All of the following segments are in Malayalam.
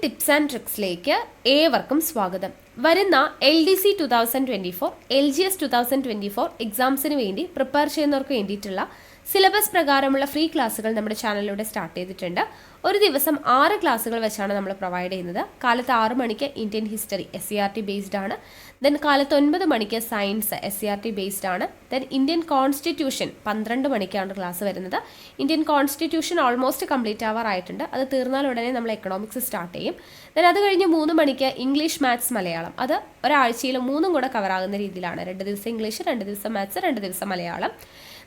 ടിപ്സ് ആൻഡ് ട്രിക്സിലേക്ക് ഏവർക്കും സ്വാഗതം. വരുന്ന LDC 2024, LGS 2024 എക്സാംസിന് വേണ്ടി പ്രിപ്പയർ ചെയ്യുന്നവർക്ക് വേണ്ടിയിട്ടുള്ള സിലബസ് പ്രകാരമുള്ള ഫ്രീ ക്ലാസ്സുകൾ നമ്മുടെ ചാനലിലൂടെ സ്റ്റാർട്ട് ചെയ്തിട്ടുണ്ട്. ഒരു ദിവസം 6 ക്ലാസ്സുകൾ വെച്ചാണ് നമ്മൾ പ്രൊവൈഡ് ചെയ്യുന്നത്. കാലത്ത് 6 മണിക്ക് ഇന്ത്യൻ ഹിസ്റ്ററി SCERT ബേസ്ഡ് ആണ്. ദെൻ കാലത്ത് 9 മണിക്ക് സയൻസ് SCERT ബേസ്ഡ് ആണ്. ദെൻ ഇന്ത്യൻ കോൺസ്റ്റിറ്റ്യൂഷൻ 12 മണിക്കാണ് ക്ലാസ് വരുന്നത്. ഇന്ത്യൻ കോൺസ്റ്റിറ്റ്യൂഷൻ ഓൾമോസ്റ്റ് കംപ്ലീറ്റ് ആവാറായിട്ടുണ്ട്. അത് തീർന്നാൽ ഉടനെ നമ്മൾ എക്കണോമിക്സ് സ്റ്റാർട്ട് ചെയ്യും. ദെൻ അത് കഴിഞ്ഞ് 3 മണിക്ക് ഇംഗ്ലീഷ്, മാത്സ്, മലയാളം. അത് ഒരാഴ്ചയിൽ 3 കൂടെ കവറാകുന്ന രീതിയിലാണ്. 2 ദിവസം ഇംഗ്ലീഷ്, 2 ദിവസം മാത്സ്, 2 ദിവസം മലയാളം.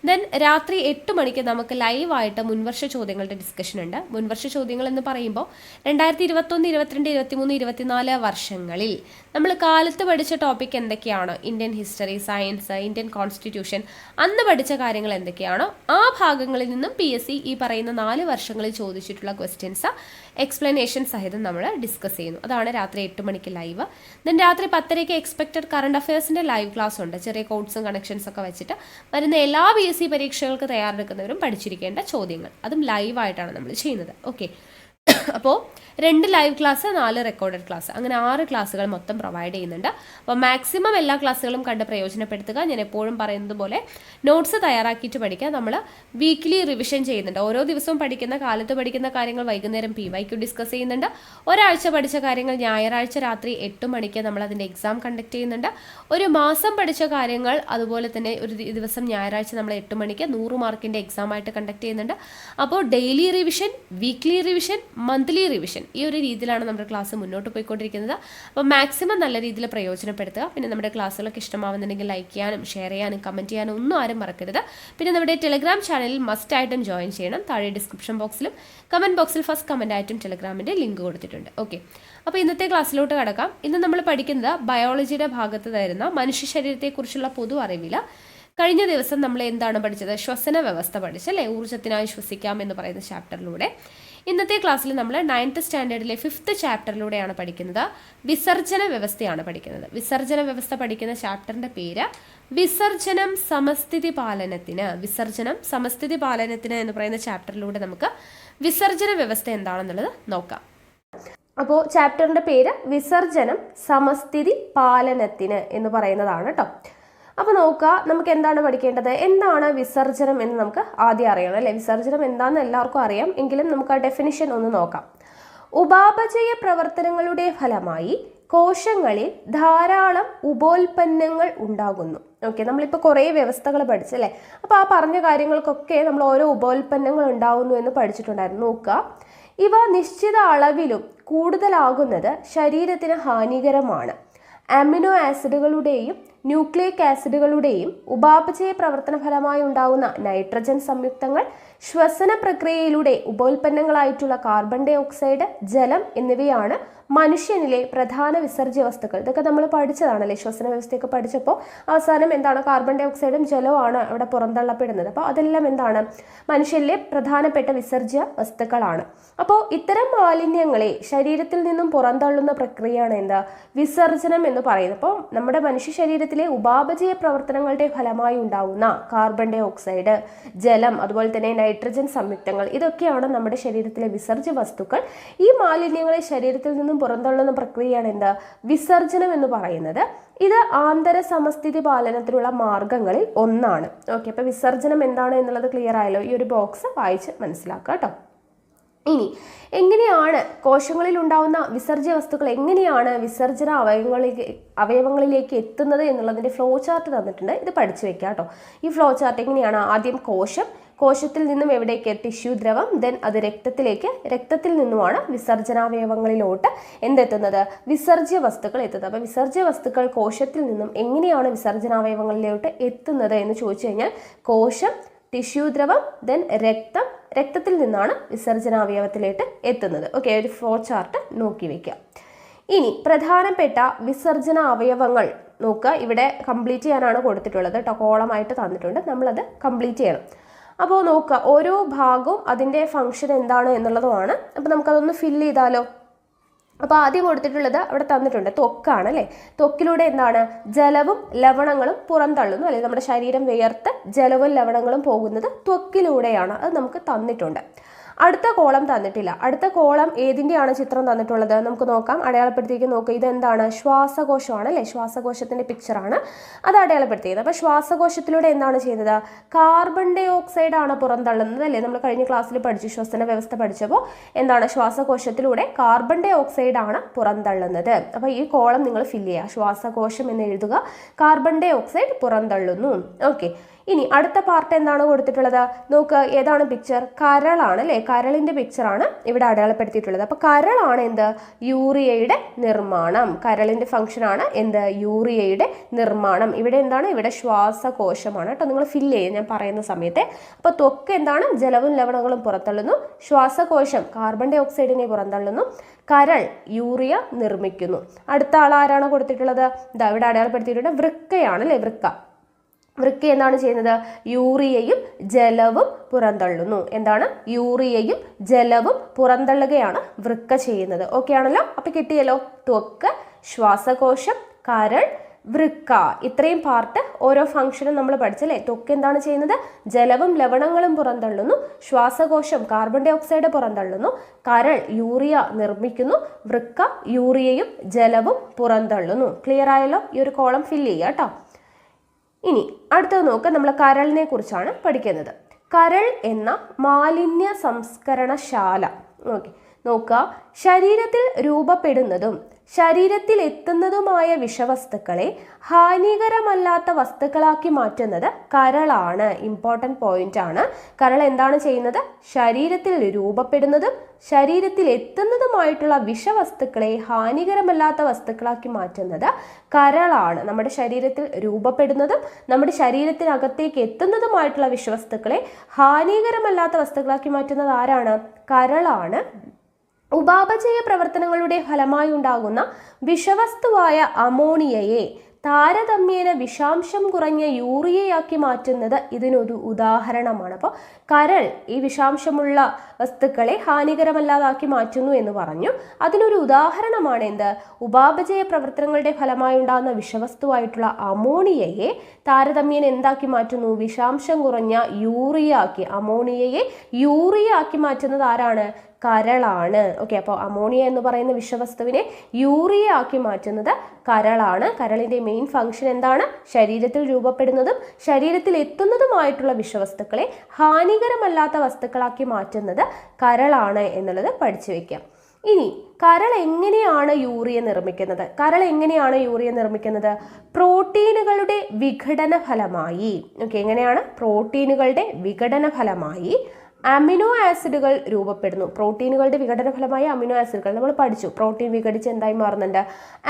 ദെൻ രാത്രി 8 മണിക്ക് നമുക്ക് ലൈവായിട്ട് മുൻവർഷ ചോദ്യങ്ങളുടെ ഡിസ്കഷൻ ഉണ്ട്. മുൻവർഷ ചോദ്യങ്ങൾ എന്ന് പറയുമ്പോൾ 2021, 22, 23, 24 വർഷങ്ങളിൽ നമ്മൾ കാലത്ത് പഠിച്ച ടോപ്പിക് എന്തൊക്കെയാണോ, Indian history, science, Indian constitution, അന്ന് പഠിച്ച കാര്യങ്ങൾ എന്തൊക്കെയാണോ ആ ഭാഗങ്ങളിൽ നിന്നും PSC ഈ പറയുന്ന 4 വർഷങ്ങളിൽ ചോദിച്ചിട്ടുള്ള ക്വസ്റ്റ്യൻസ് എക്സ്പ്ലനേഷൻ സഹിതം നമ്മൾ ഡിസ്കസ് ചെയ്യുന്നു. അതാണ് രാത്രി 8 മണിക്ക് ലൈവ്. ദെൻ രാത്രി 10:30 എക്സ്പെക്റ്റഡ് കറണ്ട് അഫയേഴ്സിൻ്റെ ലൈവ് ക്ലാസ് ഉണ്ട്. ചെറിയ കോഡ്സും കണക്ഷൻസ് ഒക്കെ വെച്ചിട്ട് വരുന്ന എല്ലാ PSC പരീക്ഷകൾക്ക് തയ്യാറെടുക്കുന്നവരും പഠിച്ചിരിക്കേണ്ട ചോദ്യങ്ങൾ, അതും ലൈവായിട്ടാണ് നമ്മൾ ചെയ്യുന്നത്. ഓക്കെ, അപ്പോൾ 2 ലൈവ് ക്ലാസ്, 4 റെക്കോർഡഡ് ക്ലാസ്, അങ്ങനെ 6 ക്ലാസ്സുകൾ മൊത്തം പ്രൊവൈഡ് ചെയ്യുന്നുണ്ട്. അപ്പോൾ മാക്സിമം എല്ലാ ക്ലാസ്സുകളും കണ്ട് പ്രയോജനപ്പെടുത്തുക. ഞാൻ എപ്പോഴും പറയുന്നത് പോലെ നോട്ട്സ് തയ്യാറാക്കിയിട്ട് പഠിക്കുക. നമ്മൾ വീക്ക്ലി റിവിഷൻ ചെയ്യുന്നുണ്ട്. ഓരോ ദിവസവും പഠിക്കുന്ന, കാലത്ത് പഠിക്കുന്ന കാര്യങ്ങൾ വൈകുന്നേരം PYQ ഡിസ്കസ് ചെയ്യുന്നുണ്ട്. ഒരാഴ്ച പഠിച്ച കാര്യങ്ങൾ ഞായറാഴ്ച രാത്രി 8 മണിക്ക് നമ്മൾ അതിൻ്റെ എക്സാം കണ്ടക്ട് ചെയ്യുന്നുണ്ട്. ഒരു മാസം പഠിച്ച കാര്യങ്ങൾ അതുപോലെ തന്നെ ഒരു ദിവസം ഞായറാഴ്ച നമ്മൾ 8 മണിക്ക് 100 മാർക്കിൻ്റെ എക്സാമായിട്ട് കണ്ടക്ട് ചെയ്യുന്നുണ്ട്. അപ്പോൾ daily revision, weekly revision, monthly revision, ഈ ഒരു രീതിയിലാണ് നമ്മുടെ ക്ലാസ് മുന്നോട്ട് പോയിക്കൊണ്ടിരിക്കുന്നത്. അപ്പോൾ മാക്സിമം നല്ല രീതിയിൽ പ്രയോജനപ്പെടുത്തുക. പിന്നെ നമ്മുടെ ക്ലാസ്സുകളൊക്കെ ഇഷ്ടമാവുന്നുണ്ടെങ്കിൽ ലൈക്ക് ചെയ്യാനും ഷെയർ ചെയ്യാനും കമൻറ്റ് ചെയ്യാനും ഒന്നും ആരും മറക്കരുത്. പിന്നെ നമ്മുടെ ടെലഗ്രാം ചാനലിൽ മസ്റ്റ് ആയിട്ടും ജോയിൻ ചെയ്യണം. താഴെ ഡിസ്ക്രിപ്ഷൻ ബോക്സിലും കമൻറ്റ് ബോക്സിൽ ഫസ്റ്റ് കമൻ്റ് ആയിട്ടും ടെലഗ്രാമിൻ്റെ ലിങ്ക് കൊടുത്തിട്ടുണ്ട്. ഓക്കെ, അപ്പോൾ ഇന്നത്തെ ക്ലാസ്സിലോട്ട് കടക്കാം. ഇന്ന് നമ്മൾ പഠിക്കുന്നത് ബയോളജിയുടെ ഭാഗത്ത് തരുന്ന മനുഷ്യ ശരീരത്തെക്കുറിച്ചുള്ള പൊതു അറിവിൽ കഴിഞ്ഞ ദിവസം നമ്മൾ എന്താണ് പഠിച്ചത്? ശ്വസന വ്യവസ്ഥ പഠിച്ചല്ലേ, ഊർജ്ജത്തിനായി ശ്വസിക്കാം എന്ന് പറയുന്ന ചാപ്റ്ററിലൂടെ. ഇന്നത്തെ ക്ലാസ്സിൽ നമ്മൾ 9th സ്റ്റാൻഡേർഡിലെ 5th ചാപ്റ്ററിലൂടെയാണ് പഠിക്കുന്നത്. വിസർജന വ്യവസ്ഥയാണ് പഠിക്കുന്നത്. വിസർജന വ്യവസ്ഥ പഠിക്കുന്ന ചാപ്റ്ററിൻ്റെ പേര് വിസർജനം സമസ്ഥിതി പാലനത്തിന്. വിസർജനം സമസ്ഥിതി പാലനത്തിന് എന്ന് പറയുന്ന ചാപ്റ്ററിലൂടെ നമുക്ക് വിസർജന വ്യവസ്ഥ എന്താണെന്നുള്ളത് നോക്കാം. അപ്പോൾ ചാപ്റ്ററിൻ്റെ പേര് വിസർജനം സമസ്ഥിതി പാലനത്തിന് എന്ന് പറയുന്നതാണ് കേട്ടോ. അപ്പോൾ നോക്കുക, നമുക്ക് എന്താണ് പഠിക്കേണ്ടത്? എന്താണ് വിസർജനം എന്ന് നമുക്ക് ആദ്യം അറിയണം അല്ലേ. വിസർജനം എന്താണെന്ന് എല്ലാവർക്കും അറിയാം, എങ്കിലും നമുക്ക് ആ ഡെഫിനിഷൻ ഒന്ന് നോക്കാം. ഉപാപചയ പ്രവർത്തനങ്ങളുടെ ഫലമായി കോശങ്ങളിൽ ധാരാളം ഉപോൽപ്പന്നങ്ങൾ ഉണ്ടാകുന്നു. ഓക്കെ, നമ്മളിപ്പോൾ കുറേ വ്യവസ്ഥകൾ പഠിച്ചല്ലേ. അപ്പോൾ ആ പറഞ്ഞ കാര്യങ്ങൾക്കൊക്കെ നമ്മൾ ഓരോ ഉപോൽപ്പന്നങ്ങൾ ഉണ്ടാകുന്നു എന്ന് പഠിച്ചിട്ടുണ്ടായിരുന്നു. നോക്കുക, ഇവ നിശ്ചിത അളവിലും കൂടുതലാകുന്നത് ശരീരത്തിന് ഹാനികരമാണ്. അമിനോ ആസിഡുകളുടെയും ന്യൂക്ലിയിക് ആസിഡുകളുടെയും ഉപാപചയ പ്രവർത്തന ഫലമായി ഉണ്ടാകുന്ന നൈട്രജൻ സംയുക്തങ്ങൾ, ശ്വസന പ്രക്രിയയിലൂടെ ഉപോൽപ്പന്നങ്ങളായിട്ടുള്ള കാർബൺ ഡൈ ഓക്സൈഡ്, ജലം എന്നിവയാണ് മനുഷ്യനിലെ പ്രധാന വിസർജ്യ വസ്തുക്കൾ. ഇതൊക്കെ നമ്മൾ പഠിച്ചതാണല്ലേ, ശ്വസന വ്യവസ്ഥയൊക്കെ പഠിച്ചപ്പോൾ അവസാനം എന്താണ്? കാർബൺ ഡൈ ഓക്സൈഡും ജലവുമാണ് അവിടെ പുറന്തള്ളപ്പെടുന്നത്. അപ്പോൾ അതെല്ലാം എന്താണ്? മനുഷ്യനിലെ പ്രധാനപ്പെട്ട വിസർജ്യ വസ്തുക്കളാണ്. അപ്പോൾ ഇത്തരം മാലിന്യങ്ങളെ ശരീരത്തിൽ നിന്നും പുറന്തള്ളുന്ന പ്രക്രിയയാണ് എന്താ? വിസർജനം എന്ന് പറയുന്നത്. അപ്പോൾ നമ്മുടെ മനുഷ്യ ശരീരത്തിലെ ഉപാപചയ പ്രവർത്തനങ്ങളുടെ ഫലമായി ഉണ്ടാകുന്ന കാർബൺ ഡൈ ഓക്സൈഡ്, ജലം, അതുപോലെ തന്നെ നൈട്രജൻ സംയുക്തങ്ങൾ, ഇതൊക്കെയാണ് നമ്മുടെ ശരീരത്തിലെ വിസർജ്യ വസ്തുക്കൾ. ഈ മാലിന്യങ്ങളെ ശരീരത്തിൽ നിന്നും പുറന്തള്ളുന്ന പ്രക്രിയയാണ് എന്താ? വിസർജനം എന്ന് പറയുന്നത്. ഇത് ആന്തര സമസ്ഥിതി പാലനത്തിനുള്ള മാർഗങ്ങളിൽ ഒന്നാണ്. ഓക്കെ, അപ്പോൾ വിസർജനം എന്താണ് എന്നുള്ളത് ക്ലിയർ ആയല്ലോ. ഈ ഒരു ബോക്സ് വായിച്ച് മനസ്സിലാക്കുക കേട്ടോ. ഇനി എങ്ങനെയാണ് കോശങ്ങളിൽ ഉണ്ടാവുന്ന വിസർജ്യ വസ്തുക്കൾ എങ്ങനെയാണ് വിസർജന അവയവങ്ങളിലേക്ക് എത്തുന്നത് എന്നുള്ളതിൻ്റെ ഫ്ലോ ചാർട്ട് തന്നിട്ടുണ്ട്. ഇത് പഠിച്ചു വെക്കുക കേട്ടോ. ഈ ഫ്ലോ ചാർട്ട് എങ്ങനെയാണ്? ആദ്യം കോശത്തിൽ നിന്നും എവിടേക്ക്? ടിഷ്യൂ ദ്രവം. ദെൻ അത് രക്തത്തിൽ നിന്നുമാണ് വിസർജനാവയവങ്ങളിലോട്ട് എന്തെത്തുന്നത്? വിസർജ്യ വസ്തുക്കൾ എത്തുന്നത്. അപ്പോൾ വിസർജ്യ വസ്തുക്കൾ കോശത്തിൽ നിന്നും എങ്ങനെയാണ് വിസർജനാവയവങ്ങളിലോട്ട് എത്തുന്നത് എന്ന് ചോദിച്ചു കഴിഞ്ഞാൽ കോശം, ടിഷ്യൂ ദ്രവം, ദെൻ രക്തത്തിൽ നിന്നാണ് വിസർജനാവയവത്തിലേക്ക് എത്തുന്നത്. ഓക്കെ, ഒരു ഫ്ലോ ചാർട്ട് നോക്കി വെക്കുക. ഇനി പ്രധാനപ്പെട്ട വിസർജന അവയവങ്ങൾ നോക്കുക. ഇവിടെ കംപ്ലീറ്റ് ചെയ്യാനാണ് കൊടുത്തിട്ടുള്ളത് കേട്ടോ, കോളമായിട്ട് തന്നിട്ടുണ്ട്. നമ്മളത് കംപ്ലീറ്റ് ചെയ്യണം. അപ്പോൾ നോക്കുക, ഓരോ ഭാഗവും അതിൻ്റെ ഫംഗ്ഷൻ എന്താണ് എന്നുള്ളതുമാണ്. അപ്പോൾ നമുക്കതൊന്ന് ഫില്ല് ചെയ്താലോ. അപ്പോൾ ആദ്യം കൊടുത്തിട്ടുള്ളത് അവിടെ തന്നിട്ടുണ്ട്, ത്വക്കാണ് അല്ലേ. ത്വക്കിലൂടെ എന്താണ്? ജലവും ലവണങ്ങളും പുറന്തള്ളുന്നു അല്ലെ. നമ്മുടെ ശരീരം വിയർത്ത് ജലവും ലവണങ്ങളും പോകുന്നത് ത്വക്കിലൂടെയാണ്. അത് നമുക്ക് തന്നിട്ടുണ്ട്. അടുത്ത കോളം തന്നിട്ടില്ല. അടുത്ത കോളം ഏതിൻ്റെയാണ് ചിത്രം തന്നിട്ടുള്ളത്? നമുക്ക് നോക്കാം. അടയാളപ്പെടുത്തിയേക്ക് നോക്കുക. ഇതെന്താണ്? ശ്വാസകോശമാണ് അല്ലേ? ശ്വാസകോശത്തിൻ്റെ പിക്ചറാണ് അത് അടയാളപ്പെടുത്തിയത്. അപ്പോൾ ശ്വാസകോശത്തിലൂടെ എന്താണ് ചെയ്യുന്നത്? കാർബൺ ഡൈ ഓക്സൈഡ് ആണ് പുറന്തള്ളുന്നത് അല്ലേ? നമ്മൾ കഴിഞ്ഞ ക്ലാസ്സിൽ പഠിച്ചു, ശ്വസന വ്യവസ്ഥ പഠിച്ചപ്പോൾ എന്താണ്? ശ്വാസകോശത്തിലൂടെ കാർബൺ ഡൈ ഓക്സൈഡ് ആണ് പുറന്തള്ളുന്നത്. അപ്പോൾ ഈ കോളം നിങ്ങൾ ഫില്ല് ചെയ്യുക. ശ്വാസകോശം എന്ന് എഴുതുക. കാർബൺ ഡൈ ഓക്സൈഡ് പുറന്തള്ളുന്നു. ഓക്കെ. ഇനി അടുത്ത പാർട്ട് എന്താണ് കൊടുത്തിട്ടുള്ളത്? നോക്ക്, ഏതാണ് പിക്ചർ? കരളാണ് അല്ലേ? കരളിന്റെ പിക്ചറാണ് ഇവിടെ അടയാളപ്പെടുത്തിയിട്ടുള്ളത്. അപ്പൊ കരളാണ് എന്ത്? യൂറിയയുടെ നിർമ്മാണം. കരളിന്റെ ഫംഗ്ഷൻ ആണ് എന്ത്? യൂറിയയുടെ നിർമ്മാണം. ഇവിടെ എന്താണ്? ഇവിടെ ശ്വാസകോശമാണ് കേട്ടോ. നിങ്ങൾ ഫില്ല് ചെയ്യും ഞാൻ പറയുന്ന സമയത്തെ. അപ്പൊ ത്വക്ക് എന്താണ്? ജലവും ലവണങ്ങളും പുറത്തള്ളുന്നു. ശ്വാസകോശം കാർബൺ ഡൈ ഓക്സൈഡിനെ പുറന്തള്ളുന്നു. കരൾ യൂറിയ നിർമ്മിക്കുന്നു. അടുത്ത ആൾ ആരാണ് കൊടുത്തിട്ടുള്ളത്? ഇതാ ഇവിടെ അടയാളപ്പെടുത്തിയിട്ടുണ്ട്. വൃക്കയാണ് അല്ലേ? വൃക്ക എന്താണ് ചെയ്യുന്നത്? യൂറിയയും ജലവും പുറന്തള്ളുന്നു. എന്താണ്? യൂറിയയും ജലവും പുറന്തള്ളുകയാണ് വൃക്ക ചെയ്യുന്നത്. ഓക്കെ ആണല്ലോ? അപ്പൊ കിട്ടിയല്ലോ. ത്വക്ക്, ശ്വാസകോശം, കരൾ, വൃക്ക, ഇത്രയും പാർട്ട് ഓരോ ഫംഗ്ഷനും നമ്മൾ പഠിച്ചല്ലേ. ത്വക്ക് എന്താണ് ചെയ്യുന്നത്? ജലവും ലവണങ്ങളും പുറന്തള്ളുന്നു. ശ്വാസകോശം കാർബൺ ഡൈ ഓക്സൈഡ് പുറന്തള്ളുന്നു. കരൾ യൂറിയ നിർമ്മിക്കുന്നു. വൃക്ക യൂറിയയും ജലവും പുറന്തള്ളുന്നു. ക്ലിയർ ആയല്ലോ? ഈ ഒരു കോളം ഫില്ല് ചെയ്യുക കേട്ടോ. ഇനി അടുത്തത് നോക്കുക. നമ്മൾ കരളിനെ കുറിച്ചാണ് പഠിക്കുന്നത്. കരൾ എന്ന മാലിന്യ സംസ്കരണശാല. ഓക്കെ, നോക്കുക. ശരീരത്തിൽ രൂപപ്പെടുന്നതും ശരീരത്തിൽ എത്തുന്നതുമായ വിഷവസ്തുക്കളെ ഹാനികരമല്ലാത്ത വസ്തുക്കളാക്കി മാറ്റുന്നത് കരളാണ്. ഇമ്പോർട്ടൻ്റ് പോയിന്റ് ആണ്. കരൾ എന്താണ് ചെയ്യുന്നത്? ശരീരത്തിൽ രൂപപ്പെടുന്നതും ശരീരത്തിൽ എത്തുന്നതുമായിട്ടുള്ള വിഷവസ്തുക്കളെ ഹാനികരമല്ലാത്ത വസ്തുക്കളാക്കി മാറ്റുന്നത് കരളാണ്. നമ്മുടെ ശരീരത്തിൽ രൂപപ്പെടുന്നതും നമ്മുടെ ശരീരത്തിനകത്തേക്ക് എത്തുന്നതുമായിട്ടുള്ള വിഷവസ്തുക്കളെ ഹാനികരമല്ലാത്ത വസ്തുക്കളാക്കി മാറ്റുന്നത് ആരാണ്? കരളാണ്. ഉപാപചയ പ്രവർത്തനങ്ങളുടെ ഫലമായി ഉണ്ടാകുന്ന വിഷവസ്തുവായ അമോണിയയെ താരതമ്യേന വിഷാംശം കുറഞ്ഞ യൂറിയയാക്കി മാറ്റുന്നത് ഇതിനൊരു ഉദാഹരണമാണ്. അപ്പോൾ കരൾ ഈ വിഷാംശമുള്ള വസ്തുക്കളെ ഹാനികരമല്ലാതാക്കി മാറ്റുന്നു എന്ന് പറഞ്ഞു. അതിനൊരു ഉദാഹരണമാണ് എന്ത്? ഉപാപചയ പ്രവർത്തനങ്ങളുടെ ഫലമായി ഉണ്ടാകുന്ന വിഷവസ്തുവായിട്ടുള്ള അമോണിയയെ താരതമ്യേന എന്താക്കി മാറ്റുന്നു? വിഷാംശം കുറഞ്ഞ യൂറിയ ആക്കി. അമോണിയയെ യൂറിയ ആക്കി മാറ്റുന്നത് ആരാണ്? കരളാണ്. ഓക്കെ, അപ്പോൾ അമോണിയ എന്ന് പറയുന്ന വിഷവസ്തുവിനെ യൂറിയ ആക്കി മാറ്റുന്നത് കരളാണ്. കരളിന്റെ മെയിൻ ഫംഗ്ഷൻ എന്താണ്? ശരീരത്തിൽ രൂപപ്പെടുന്നതും ശരീരത്തിൽ എത്തുന്നതുമായിട്ടുള്ള വിഷവസ്തുക്കളെ ഹാനികരമല്ലാത്ത വസ്തുക്കളാക്കി മാറ്റുന്നത് കരളാണ് എന്നുള്ളത് പഠിച്ചു വെക്കാം. ഇനി കരൾ എങ്ങനെയാണ് യൂറിയ നിർമ്മിക്കുന്നത്? പ്രോട്ടീനുകളുടെ വിഘടന ഫലമായി. ഓക്കെ, എങ്ങനെയാണ്? പ്രോട്ടീനുകളുടെ വിഘടന ഫലമായി അമിനോ ആസിഡുകൾ രൂപപ്പെടുന്നു. പ്രോട്ടീനുകളുടെ വിഘടന ഫലമായ അമിനോ ആസിഡുകൾ നമ്മൾ പഠിച്ചു. പ്രോട്ടീൻ വിഘടിച്ച് എന്തായി മാറുന്നുണ്ട്?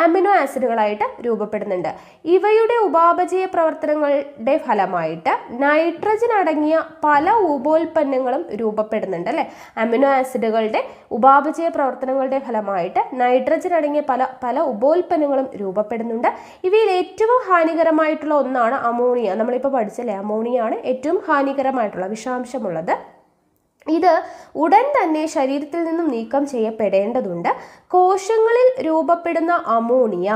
അമിനോ ആസിഡുകളായിട്ട് രൂപപ്പെടുന്നുണ്ട്. ഇവയുടെ ഉപാപചയ പ്രവർത്തനങ്ങളുടെ ഫലമായിട്ട് നൈട്രജൻ അടങ്ങിയ പല ഉപോൽപ്പന്നങ്ങളും രൂപപ്പെടുന്നുണ്ട് അല്ലെ. അമിനോ ആസിഡുകളുടെ ഉപാപചയ പ്രവർത്തനങ്ങളുടെ ഫലമായിട്ട് നൈട്രജൻ അടങ്ങിയ പല ഉപോൽപ്പന്നങ്ങളും രൂപപ്പെടുന്നുണ്ട്. ഇവയിൽ ഏറ്റവും ഹാനികരമായിട്ടുള്ള ഒന്നാണ് അമോണിയ. നമ്മളിപ്പോൾ പഠിച്ചല്ലേ, അമോണിയാണ് ഏറ്റവും ഹാനികരമായിട്ടുള്ള വിഷാംശമുള്ളത്. ഇത് ഉടൻ തന്നെ ശരീരത്തിൽ നിന്നും നീക്കം ചെയ്യപ്പെടേണ്ടതുണ്ട്. കോശങ്ങളിൽ രൂപപ്പെടുന്ന അമോണിയ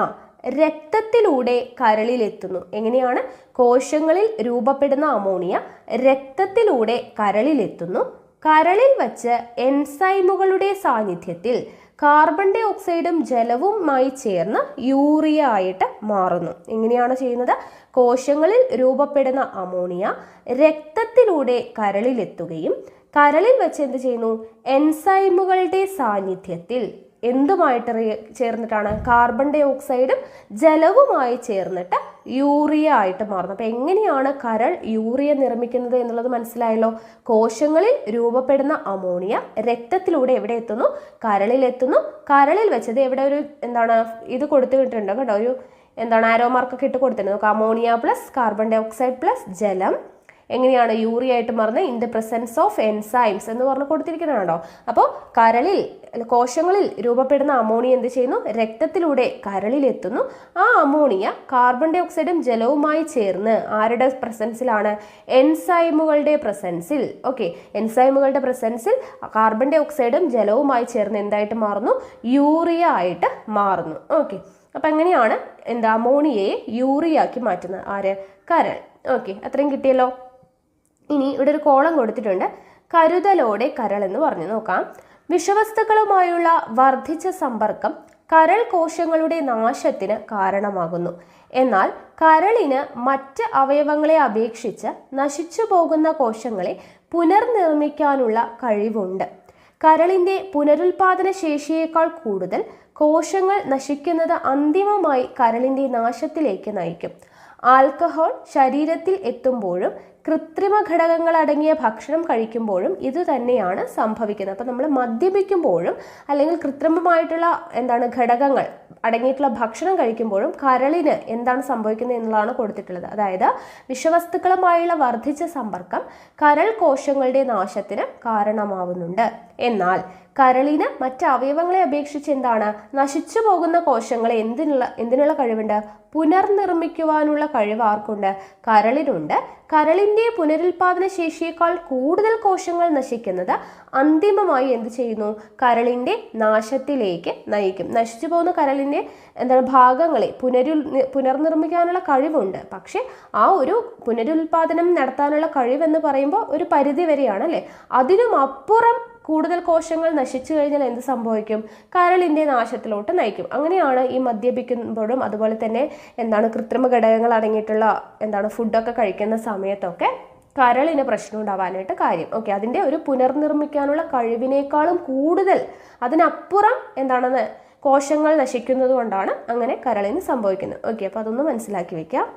രക്തത്തിലൂടെ കരളിലെത്തുന്നു. എങ്ങനെയാണ്? കോശങ്ങളിൽ രൂപപ്പെടുന്ന അമോണിയ രക്തത്തിലൂടെ കരളിലെത്തുന്നു. കരളിൽ വച്ച് എൻസൈമുകളുടെ സാന്നിധ്യത്തിൽ കാർബൺ ഡൈ ഓക്സൈഡും ജലവുമായി ചേർന്ന് യൂറിയ ആയിട്ട് മാറുന്നു. എങ്ങനെയാണ് ചെയ്യുന്നത്? കോശങ്ങളിൽ രൂപപ്പെടുന്ന അമോണിയ രക്തത്തിലൂടെ കരളിലെത്തുകയും കരളിൽ വെച്ച് എന്ത് ചെയ്യുന്നു? എൻസൈമുകളുടെ സാന്നിധ്യത്തിൽ എന്തുമായിട്ട് ചേർന്നിട്ടാണ്? കാർബൺ ഡൈ ഓക്സൈഡും ജലവുമായി ചേർന്നിട്ട് യൂറിയ ആയിട്ട് മാറുന്നു. അപ്പം എങ്ങനെയാണ് കരൾ യൂറിയ നിർമ്മിക്കുന്നത് എന്നുള്ളത് മനസ്സിലായല്ലോ. കോശങ്ങളിൽ രൂപപ്പെടുന്ന അമോണിയ രക്തത്തിലൂടെ എവിടെ എത്തുന്നു? കരളിലെത്തുന്നു. കരളിൽ വെച്ചത് എവിടെ ഒരു ഇത് കൊടുത്തിട്ടുണ്ട് കേട്ടോ, ഒരു ആരോ മാർക്കൊക്കെ ഇട്ട് കൊടുത്തിട്ടുണ്ട്. നമുക്ക് ammonia plus carbon dioxide plus ജലം എങ്ങനെയാണ് യൂറിയ ആയിട്ട് മാറുന്നത്? In the presence of enzymes എന്ന് പറഞ്ഞ് കൊടുത്തിരിക്കുന്നതാണോ. അപ്പോൾ കോശങ്ങളിൽ രൂപപ്പെടുന്ന അമോണിയ എന്ത് ചെയ്യുന്നു? രക്തത്തിലൂടെ കരളിലെത്തുന്നു. ആ അമോണിയ കാർബൺ ഡൈ ഓക്സൈഡും ജലവുമായി ചേർന്ന് ആരുടെ പ്രസൻസിലാണ്? എൻസൈമുകളുടെ പ്രസൻസിൽ. ഓക്കെ, എൻസൈമുകളുടെ പ്രസൻസിൽ കാർബൺ ഡൈ ഓക്സൈഡും ജലവുമായി ചേർന്ന് എന്തായിട്ട് മാറുന്നു? യൂറിയ ആയിട്ട് മാറുന്നു. ഓക്കെ, അപ്പം എങ്ങനെയാണ് അമോണിയയെ യൂറിയ ആക്കി മാറ്റുന്നത്? ആര്? കരൾ. ഓക്കെ, അത്രയും കിട്ടിയല്ലോ. ഇനി ഇവിടെ ഒരു കോളം കൊടുത്തിട്ടുണ്ട്. കരുതലോടെ കരൾ എന്ന് പറഞ്ഞു. നോക്കാം. വിഷവസ്തുക്കളുമായുള്ള വർദ്ധിച്ച സമ്പർക്കം കരൾ കോശങ്ങളുടെ നാശത്തിന് കാരണമാകുന്നു. എന്നാൽ കരളിന് മറ്റ് അവയവങ്ങളെ അപേക്ഷിച്ച് നശിച്ചു പോകുന്ന കോശങ്ങളെ പുനർനിർമ്മിക്കാനുള്ള കഴിവുണ്ട്. കരളിന്റെ പുനരുൽപാദന ശേഷിയേക്കാൾ കൂടുതൽ കോശങ്ങൾ നശിക്കുന്നത് അന്തിമമായി കരളിന്റെ നാശത്തിലേക്ക് നയിക്കും. ആൽക്കഹോൾ ശരീരത്തിൽ എത്തുമ്പോഴും കൃത്രിമ ഘടകങ്ങൾ അടങ്ങിയ ഭക്ഷണം കഴിക്കുമ്പോഴും ഇത് തന്നെയാണ് സംഭവിക്കുന്നത്. അപ്പം നമ്മൾ മദ്യപിക്കുമ്പോഴും അല്ലെങ്കിൽ കൃത്രിമമായിട്ടുള്ള ഘടകങ്ങൾ അടങ്ങിയിട്ടുള്ള ഭക്ഷണം കഴിക്കുമ്പോഴും കരളിന് എന്താണ് സംഭവിക്കുന്നത് എന്നുള്ളതാണ് കൊടുത്തിട്ടുള്ളത്. അതായത് വിഷവസ്തുക്കളുമായുള്ള വർദ്ധിച്ച സമ്പർക്കം കരൾ കോശങ്ങളുടെ നാശത്തിന് കാരണമാവുന്നുണ്ട്. എന്നാൽ കരളിന് മറ്റ് അവയവങ്ങളെ അപേക്ഷിച്ച് നശിച്ചു പോകുന്ന കോശങ്ങളെ എന്തിനുള്ള കഴിവുണ്ട്? പുനർനിർമ്മിക്കുവാനുള്ള കഴിവ് ആർക്കുണ്ട്? കരളിനുണ്ട്. കരളിന്റെ പുനരുൽപാദന ശേഷിയേക്കാൾ കൂടുതൽ കോശങ്ങൾ നശിക്കുന്നത് അന്തിമമായി എന്ത് ചെയ്യുന്നു? കരളിന്റെ നാശത്തിലേക്ക് നയിക്കും. നശിച്ചു പോകുന്ന കരളിന്റെ ഭാഗങ്ങളെ പുനർനിർമ്മിക്കാനുള്ള കഴിവുണ്ട്. പക്ഷെ ആ ഒരു പുനരുൽപാദനം നടത്താനുള്ള കഴിവെന്ന് പറയുമ്പോൾ ഒരു പരിധി വരെയാണ്, അല്ലെ? അതിനും അപ്പുറം കൂടുതൽ കോശങ്ങൾ നശിച്ചു കഴിഞ്ഞാൽ എന്ത് സംഭവിക്കും? കരളിന്റെ നാശത്തിലോട്ട് നയിക്കും. അങ്ങനെയാണ് ഈ മദ്യപിക്കുമ്പോഴും അതുപോലെ തന്നെ കൃത്രിമ ഘടകങ്ങൾ അടങ്ങിയിട്ടുള്ള ഫുഡൊക്കെ കഴിക്കുന്ന സമയത്തൊക്കെ കരളിന് പ്രശ്നം ഉണ്ടാവാനായിട്ട് കാര്യം. ഓക്കെ, അതിന്റെ ഒരു പുനർനിർമ്മിക്കാനുള്ള കഴിവിനേക്കാളും കൂടുതൽ അതിനപ്പുറം കോശങ്ങൾ നശിക്കുന്നത് കൊണ്ടാണ് അങ്ങനെ കരളിന് സംഭവിക്കുന്നത്. ഓക്കെ, അപ്പോൾ അതൊന്ന് മനസ്സിലാക്കി വെക്കാം.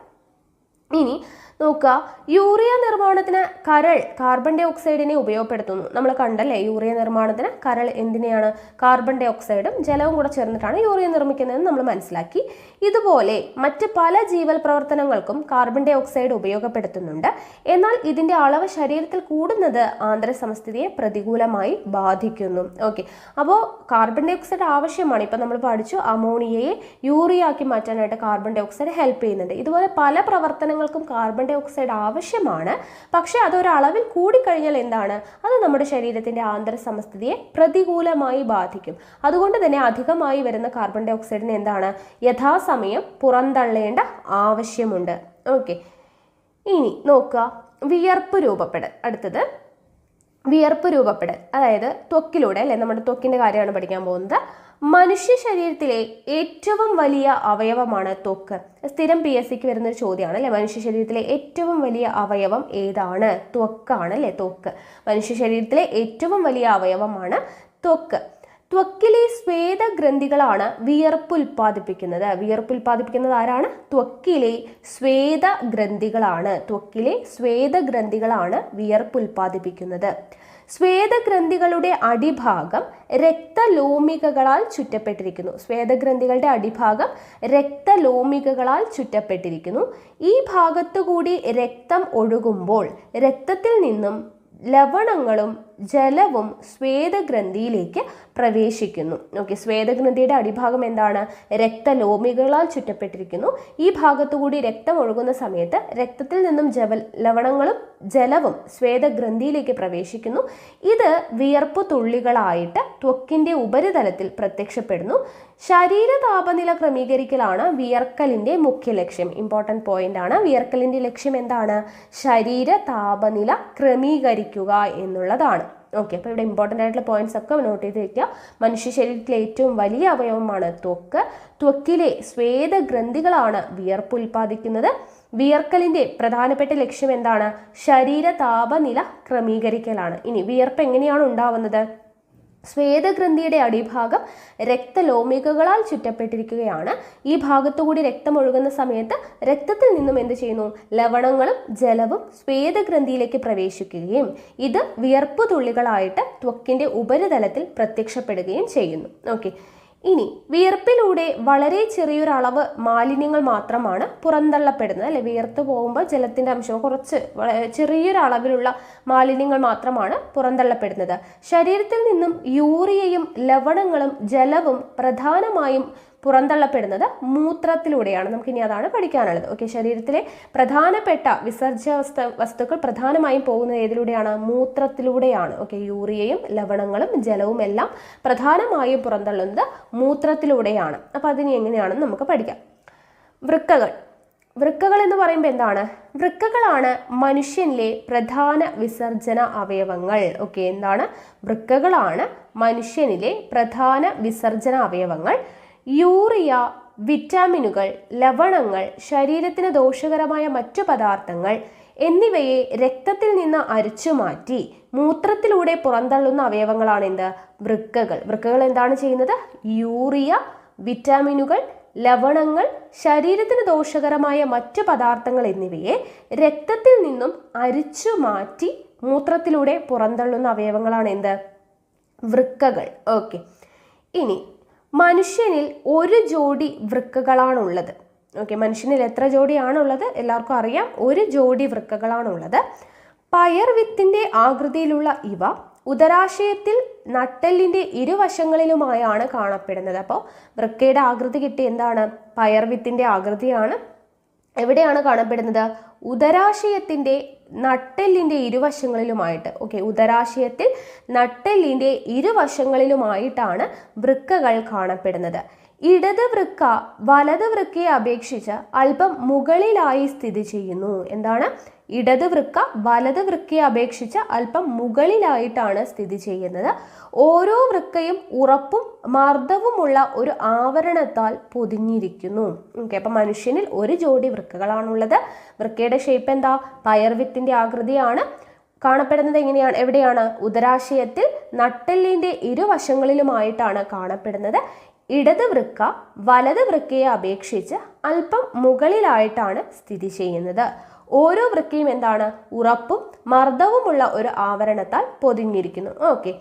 ഇനി നോക്കുക, യൂറിയ നിർമ്മാണത്തിന് കരൾ കാർബൺ ഡൈ ഓക്സൈഡിനെ ഉപയോഗപ്പെടുത്തുന്നു. നമ്മൾ കണ്ടല്ലേ, യൂറിയ നിർമ്മാണത്തിന് കരൾ എന്തിനെയാണ്? കാർബൺ ഡൈ ഓക്സൈഡും ജലവും കൂടെ ചേർന്നിട്ടാണ് യൂറിയ നിർമ്മിക്കുന്നതെന്ന് നമ്മൾ മനസ്സിലാക്കി. ഇതുപോലെ മറ്റ് പല ജീവൽ പ്രവർത്തനങ്ങൾക്കും കാർബൺ ഡൈ ഓക്സൈഡ് ഉപയോഗപ്പെടുത്തുന്നുണ്ട്. എന്നാൽ ഇതിന്റെ അളവ് ശരീരത്തിൽ കൂടുന്നത് ആന്തര സമസ്ഥിതിയെ പ്രതികൂലമായി ബാധിക്കുന്നു. ഓക്കെ, അപ്പോൾ കാർബൺ ഡൈ ഓക്സൈഡ് ആവശ്യമാണ്. ഇപ്പം നമ്മൾ പഠിച്ചു, അമോണിയയെ യൂറിയ ആക്കി മാറ്റാനായിട്ട് കാർബൺ ഡൈ ഓക്സൈഡ് ഹെൽപ്പ് ചെയ്യുന്നുണ്ട്. ഇതുപോലെ പല പ്രവർത്തനങ്ങൾക്കും കാർബൺ ഡൈ ഓക്സൈഡ് ആവശ്യമാണ്. പക്ഷെ അതൊരളവിൽ കൂടിക്കഴിഞ്ഞാൽ അത് നമ്മുടെ ശരീരത്തിന്റെ ആന്തര സമസ്ഥിതിയെ പ്രതികൂലമായി ബാധിക്കും. അതുകൊണ്ട് തന്നെ അധികമായി വരുന്ന കാർബൺ ഡൈ ഓക്സൈഡിനെ യഥാസമയം പുറന്തള്ളേണ്ട ആവശ്യമുണ്ട്. ഓക്കെ, ഇനി നോക്കുക, വിയർപ്പ് രൂപപ്പെടൽ. അടുത്തത് വിയർപ്പ് രൂപപ്പെടൽ, അതായത് ത്വക്കിലൂടെ, അല്ലെ? നമ്മുടെ ത്വക്കിന്റെ കാര്യമാണ് പഠിക്കാൻ പോകുന്നത്. മനുഷ്യ ശരീരത്തിലെ ഏറ്റവും വലിയ അവയവമാണ് ത്വക്ക്. സ്ഥിരം PSCക്ക് വരുന്നൊരു ചോദ്യമാണ്, അല്ലെ? മനുഷ്യ ശരീരത്തിലെ ഏറ്റവും വലിയ അവയവം ഏതാണ്? ത്വക്കാണ്, അല്ലെ? ത്വക്ക് മനുഷ്യ ശരീരത്തിലെ ഏറ്റവും വലിയ അവയവമാണ് ത്വക്ക്. ത്വക്കിലെ സ്വേദഗ്രന്ഥികളാണ് വിയർപ്പ് ഉൽപ്പാദിപ്പിക്കുന്നത്. വിയർപ്പ് ഉൽപ്പാദിപ്പിക്കുന്നത് ആരാണ്? ത്വക്കിലെ സ്വേദഗ്രന്ഥികളാണ്. ത്വക്കിലെ സ്വേദഗ്രന്ഥികളാണ് വിയർപ്പ് ഉൽപ്പാദിപ്പിക്കുന്നത്. സ്വേദഗ്രന്ഥികളുടെ അടിഭാഗം രക്തലോമികകളാൽ ചുറ്റപ്പെട്ടിരിക്കുന്നു. സ്വേദഗ്രന്ഥികളുടെ അടിഭാഗം രക്തലോമികകളാൽ ചുറ്റപ്പെട്ടിരിക്കുന്നു. ഈ ഭാഗത്തുകൂടി രക്തം ഒഴുകുമ്പോൾ രക്തത്തിൽ നിന്നും ലവണങ്ങളും ജലവും സ്വേദഗ്രന്ഥിയിലേക്ക് പ്രവേശിക്കുന്നു. ഓക്കെ, സ്വേദഗ്രന്ഥിയുടെ അടിഭാഗം രക്തലോമികളാൽ ചുറ്റപ്പെട്ടിരിക്കുന്നു. ഈ ഭാഗത്തുകൂടി രക്തം ഒഴുകുന്ന സമയത്ത് രക്തത്തിൽ നിന്നും ലവണങ്ങളും ജലവും സ്വേദഗ്രന്ഥിയിലേക്ക് പ്രവേശിക്കുന്നു. ഇത് വിയർപ്പ് തുള്ളികളായിട്ട് ത്വക്കിന്റെ ഉപരിതലത്തിൽ പ്രത്യക്ഷപ്പെടുന്നു. ശരീര താപനില ക്രമീകരിക്കലാണ് വിയർക്കലിന്റെ മുഖ്യ ലക്ഷ്യം. ഇമ്പോർട്ടൻറ്റ് പോയിന്റ് ആണ്. വിയർക്കലിന്റെ ലക്ഷ്യം ശരീര താപനില ക്രമീകരിക്കുക എന്നുള്ളതാണ്. ഓക്കെ, അപ്പോൾ ഇവിടെ ഇമ്പോർട്ടൻ്റ് ആയിട്ടുള്ള പോയിന്റ്സ് ഒക്കെ നോട്ട് ചെയ്ത് വെക്കുക. മനുഷ്യ ശരീരത്തിലെ ഏറ്റവും വലിയ അവയവമാണ് ത്വക്ക്. ത്വക്കിലെ സ്വേദഗ്രന്ഥികളാണ് വിയർപ്പ് ഉൽപ്പാദിക്കുന്നത്. വിയർക്കലിന്റെ പ്രധാനപ്പെട്ട ലക്ഷ്യം ശരീര താപനില ക്രമീകരിക്കലാണ്. ഇനി വിയർപ്പ് എങ്ങനെയാണ് ഉണ്ടാവുന്നത്? സ്വേദഗ്രന്ഥിയുടെ അടിഭാഗം രക്തലോമികകളാൽ ചുറ്റപ്പെട്ടിരിക്കുകയാണ്. ഈ ഭാഗത്തുകൂടി രക്തം ഒഴുകുന്ന സമയത്ത് രക്തത്തിൽ നിന്നും എന്ത് ചെയ്യുന്നു? ലവണങ്ങളും ജലവും സ്വേദഗ്രന്ഥിയിലേക്ക് പ്രവേശിക്കുകയും ഇത് വിയർപ്പ് തുള്ളികളായിട്ട് ത്വക്കിന്റെ ഉപരിതലത്തിൽ പ്രത്യക്ഷപ്പെടുകയും ചെയ്യുന്നു. ഓക്കെ, ഇനി വിയർപ്പിലൂടെ വളരെ ചെറിയൊരളവ് മാലിന്യങ്ങൾ മാത്രമാണ് പുറന്തള്ളപ്പെടുന്നത്, അല്ലെ? വിയർത്ത് പോകുമ്പോൾ ജലത്തിന്റെ അംശം കുറച്ച് ചെറിയൊരളവിലുള്ള മാലിന്യങ്ങൾ മാത്രമാണ് പുറന്തള്ളപ്പെടുന്നത്. ശരീരത്തിൽ നിന്നും യൂറിയയും ലവണങ്ങളും ജലവും പ്രധാനമായും പുറന്തള്ളപ്പെടുന്നത് മൂത്രത്തിലൂടെയാണ്. നമുക്കിനി അതാണ് പഠിക്കാനുള്ളത്. ഓക്കെ, ശരീരത്തിലെ പ്രധാനപ്പെട്ട വിസർജ്യ വസ്തുക്കൾ പ്രധാനമായും പോകുന്നത് ഏതിലൂടെയാണ്? മൂത്രത്തിലൂടെയാണ്. ഓക്കെ, യൂറിയയും ലവണങ്ങളും ജലവും എല്ലാം പ്രധാനമായും പുറന്തള്ളുന്നത് മൂത്രത്തിലൂടെയാണ്. അപ്പോൾ അതിന് എങ്ങനെയാണെന്ന് നമുക്ക് പഠിക്കാം. വൃക്കകൾ വൃക്കകൾ എന്ന് പറയുമ്പോൾ എന്താണ്? വൃക്കകളാണ് മനുഷ്യനിലെ പ്രധാന വിസർജന അവയവങ്ങൾ. ഓക്കെ, എന്താണ്? വൃക്കകളാണ് മനുഷ്യനിലെ പ്രധാന വിസർജന അവയവങ്ങൾ. യൂറിയ, വിറ്റാമിനുകൾ, ലവണങ്ങൾ, ശരീരത്തിന് ദോഷകരമായ മറ്റു പദാർത്ഥങ്ങൾ എന്നിവയെ രക്തത്തിൽ നിന്ന് അരിച്ചുമാറ്റി മൂത്രത്തിലൂടെ പുറന്തള്ളുന്ന അവയവങ്ങളാണ് എന്ത്? വൃക്കകൾ. വൃക്കകൾ എന്താണ് ചെയ്യുന്നത്? യൂറിയ, വിറ്റാമിനുകൾ, ലവണങ്ങൾ, ശരീരത്തിന് ദോഷകരമായ മറ്റു പദാർത്ഥങ്ങൾ എന്നിവയെ രക്തത്തിൽ നിന്നും അരിച്ചു മാറ്റി മൂത്രത്തിലൂടെ പുറന്തള്ളുന്ന അവയവങ്ങളാണ് എന്ത്? വൃക്കകൾ. ഓക്കെ, ഇനി മനുഷ്യനിൽ ഒരു ജോഡി വൃക്കകളാണുള്ളത്. ഓക്കെ, മനുഷ്യനിൽ എത്ര ജോഡിയാണുള്ളത്? എല്ലാവർക്കും അറിയാം, ഒരു ജോഡി വൃക്കകളാണുള്ളത്. പയർ വിത്തിന്റെ ആകൃതിയിലുള്ള ഇവ ഉദരാശയത്തിൽ നട്ടെല്ലിന്റെ ഇരുവശങ്ങളിലുമായാണ് കാണപ്പെടുന്നത്. അപ്പോൾ വൃക്കയുടെ ആകൃതി കിട്ടി എന്താണ്? പയർ വിത്തിന്റെ ആകൃതിയാണ്. എവിടെയാണ് കാണപ്പെടുന്നത്? ഉദരാശയത്തിന്റെ നട്ടെല്ലിന്റെ ഇരുവശങ്ങളിലുമായിട്ട്. ഓക്കെ, ഉദരാശയത്തിൽ നട്ടെല്ലിന്റെ ഇരുവശങ്ങളിലുമായിട്ടാണ് വൃക്കകൾ കാണപ്പെടുന്നത്. ഇടത് വൃക്ക വലത് വൃക്കയെ അപേക്ഷിച്ച് അല്പം മുകളിലായി സ്ഥിതി ചെയ്യുന്നു. എന്താണ്? ഇടത് വൃക്ക വലത് വൃക്കയെ അപേക്ഷിച്ച് അല്പം മുകളിലായിട്ടാണ് സ്ഥിതി ചെയ്യുന്നത്. ഓരോ വൃക്കയും ഉറപ്പും മർദ്ദവുമുള്ള ഒരു ആവരണത്താൽ പൊതിഞ്ഞിരിക്കുന്നു. ഓക്കെ, അപ്പം മനുഷ്യനിൽ ഒരു ജോഡി വൃക്കകളാണുള്ളത്. വൃക്കയുടെ ഷേപ്പ് എന്താ? പയർവിത്തിന്റെ ആകൃതിയാണ്. കാണപ്പെടുന്നത് എങ്ങനെയാണ്? എവിടെയാണ്? ഉദരാശയത്തിൽ നട്ടെല്ലിന്റെ ഇരുവശങ്ങളിലുമായിട്ടാണ് കാണപ്പെടുന്നത്. ഇടത് വൃക്ക വലത് വൃക്കയെ അപേക്ഷിച്ച് അല്പം മുകളിലായിട്ടാണ് സ്ഥിതി ചെയ്യുന്നത്. ഓരോ വൃക്കയും എന്താണ്? ഉറപ്പും മർദ്ദവുമുള്ള ഒരു ആവരണത്താൽ പൊതിഞ്ഞിരിക്കുന്നു. ഓക്കെ,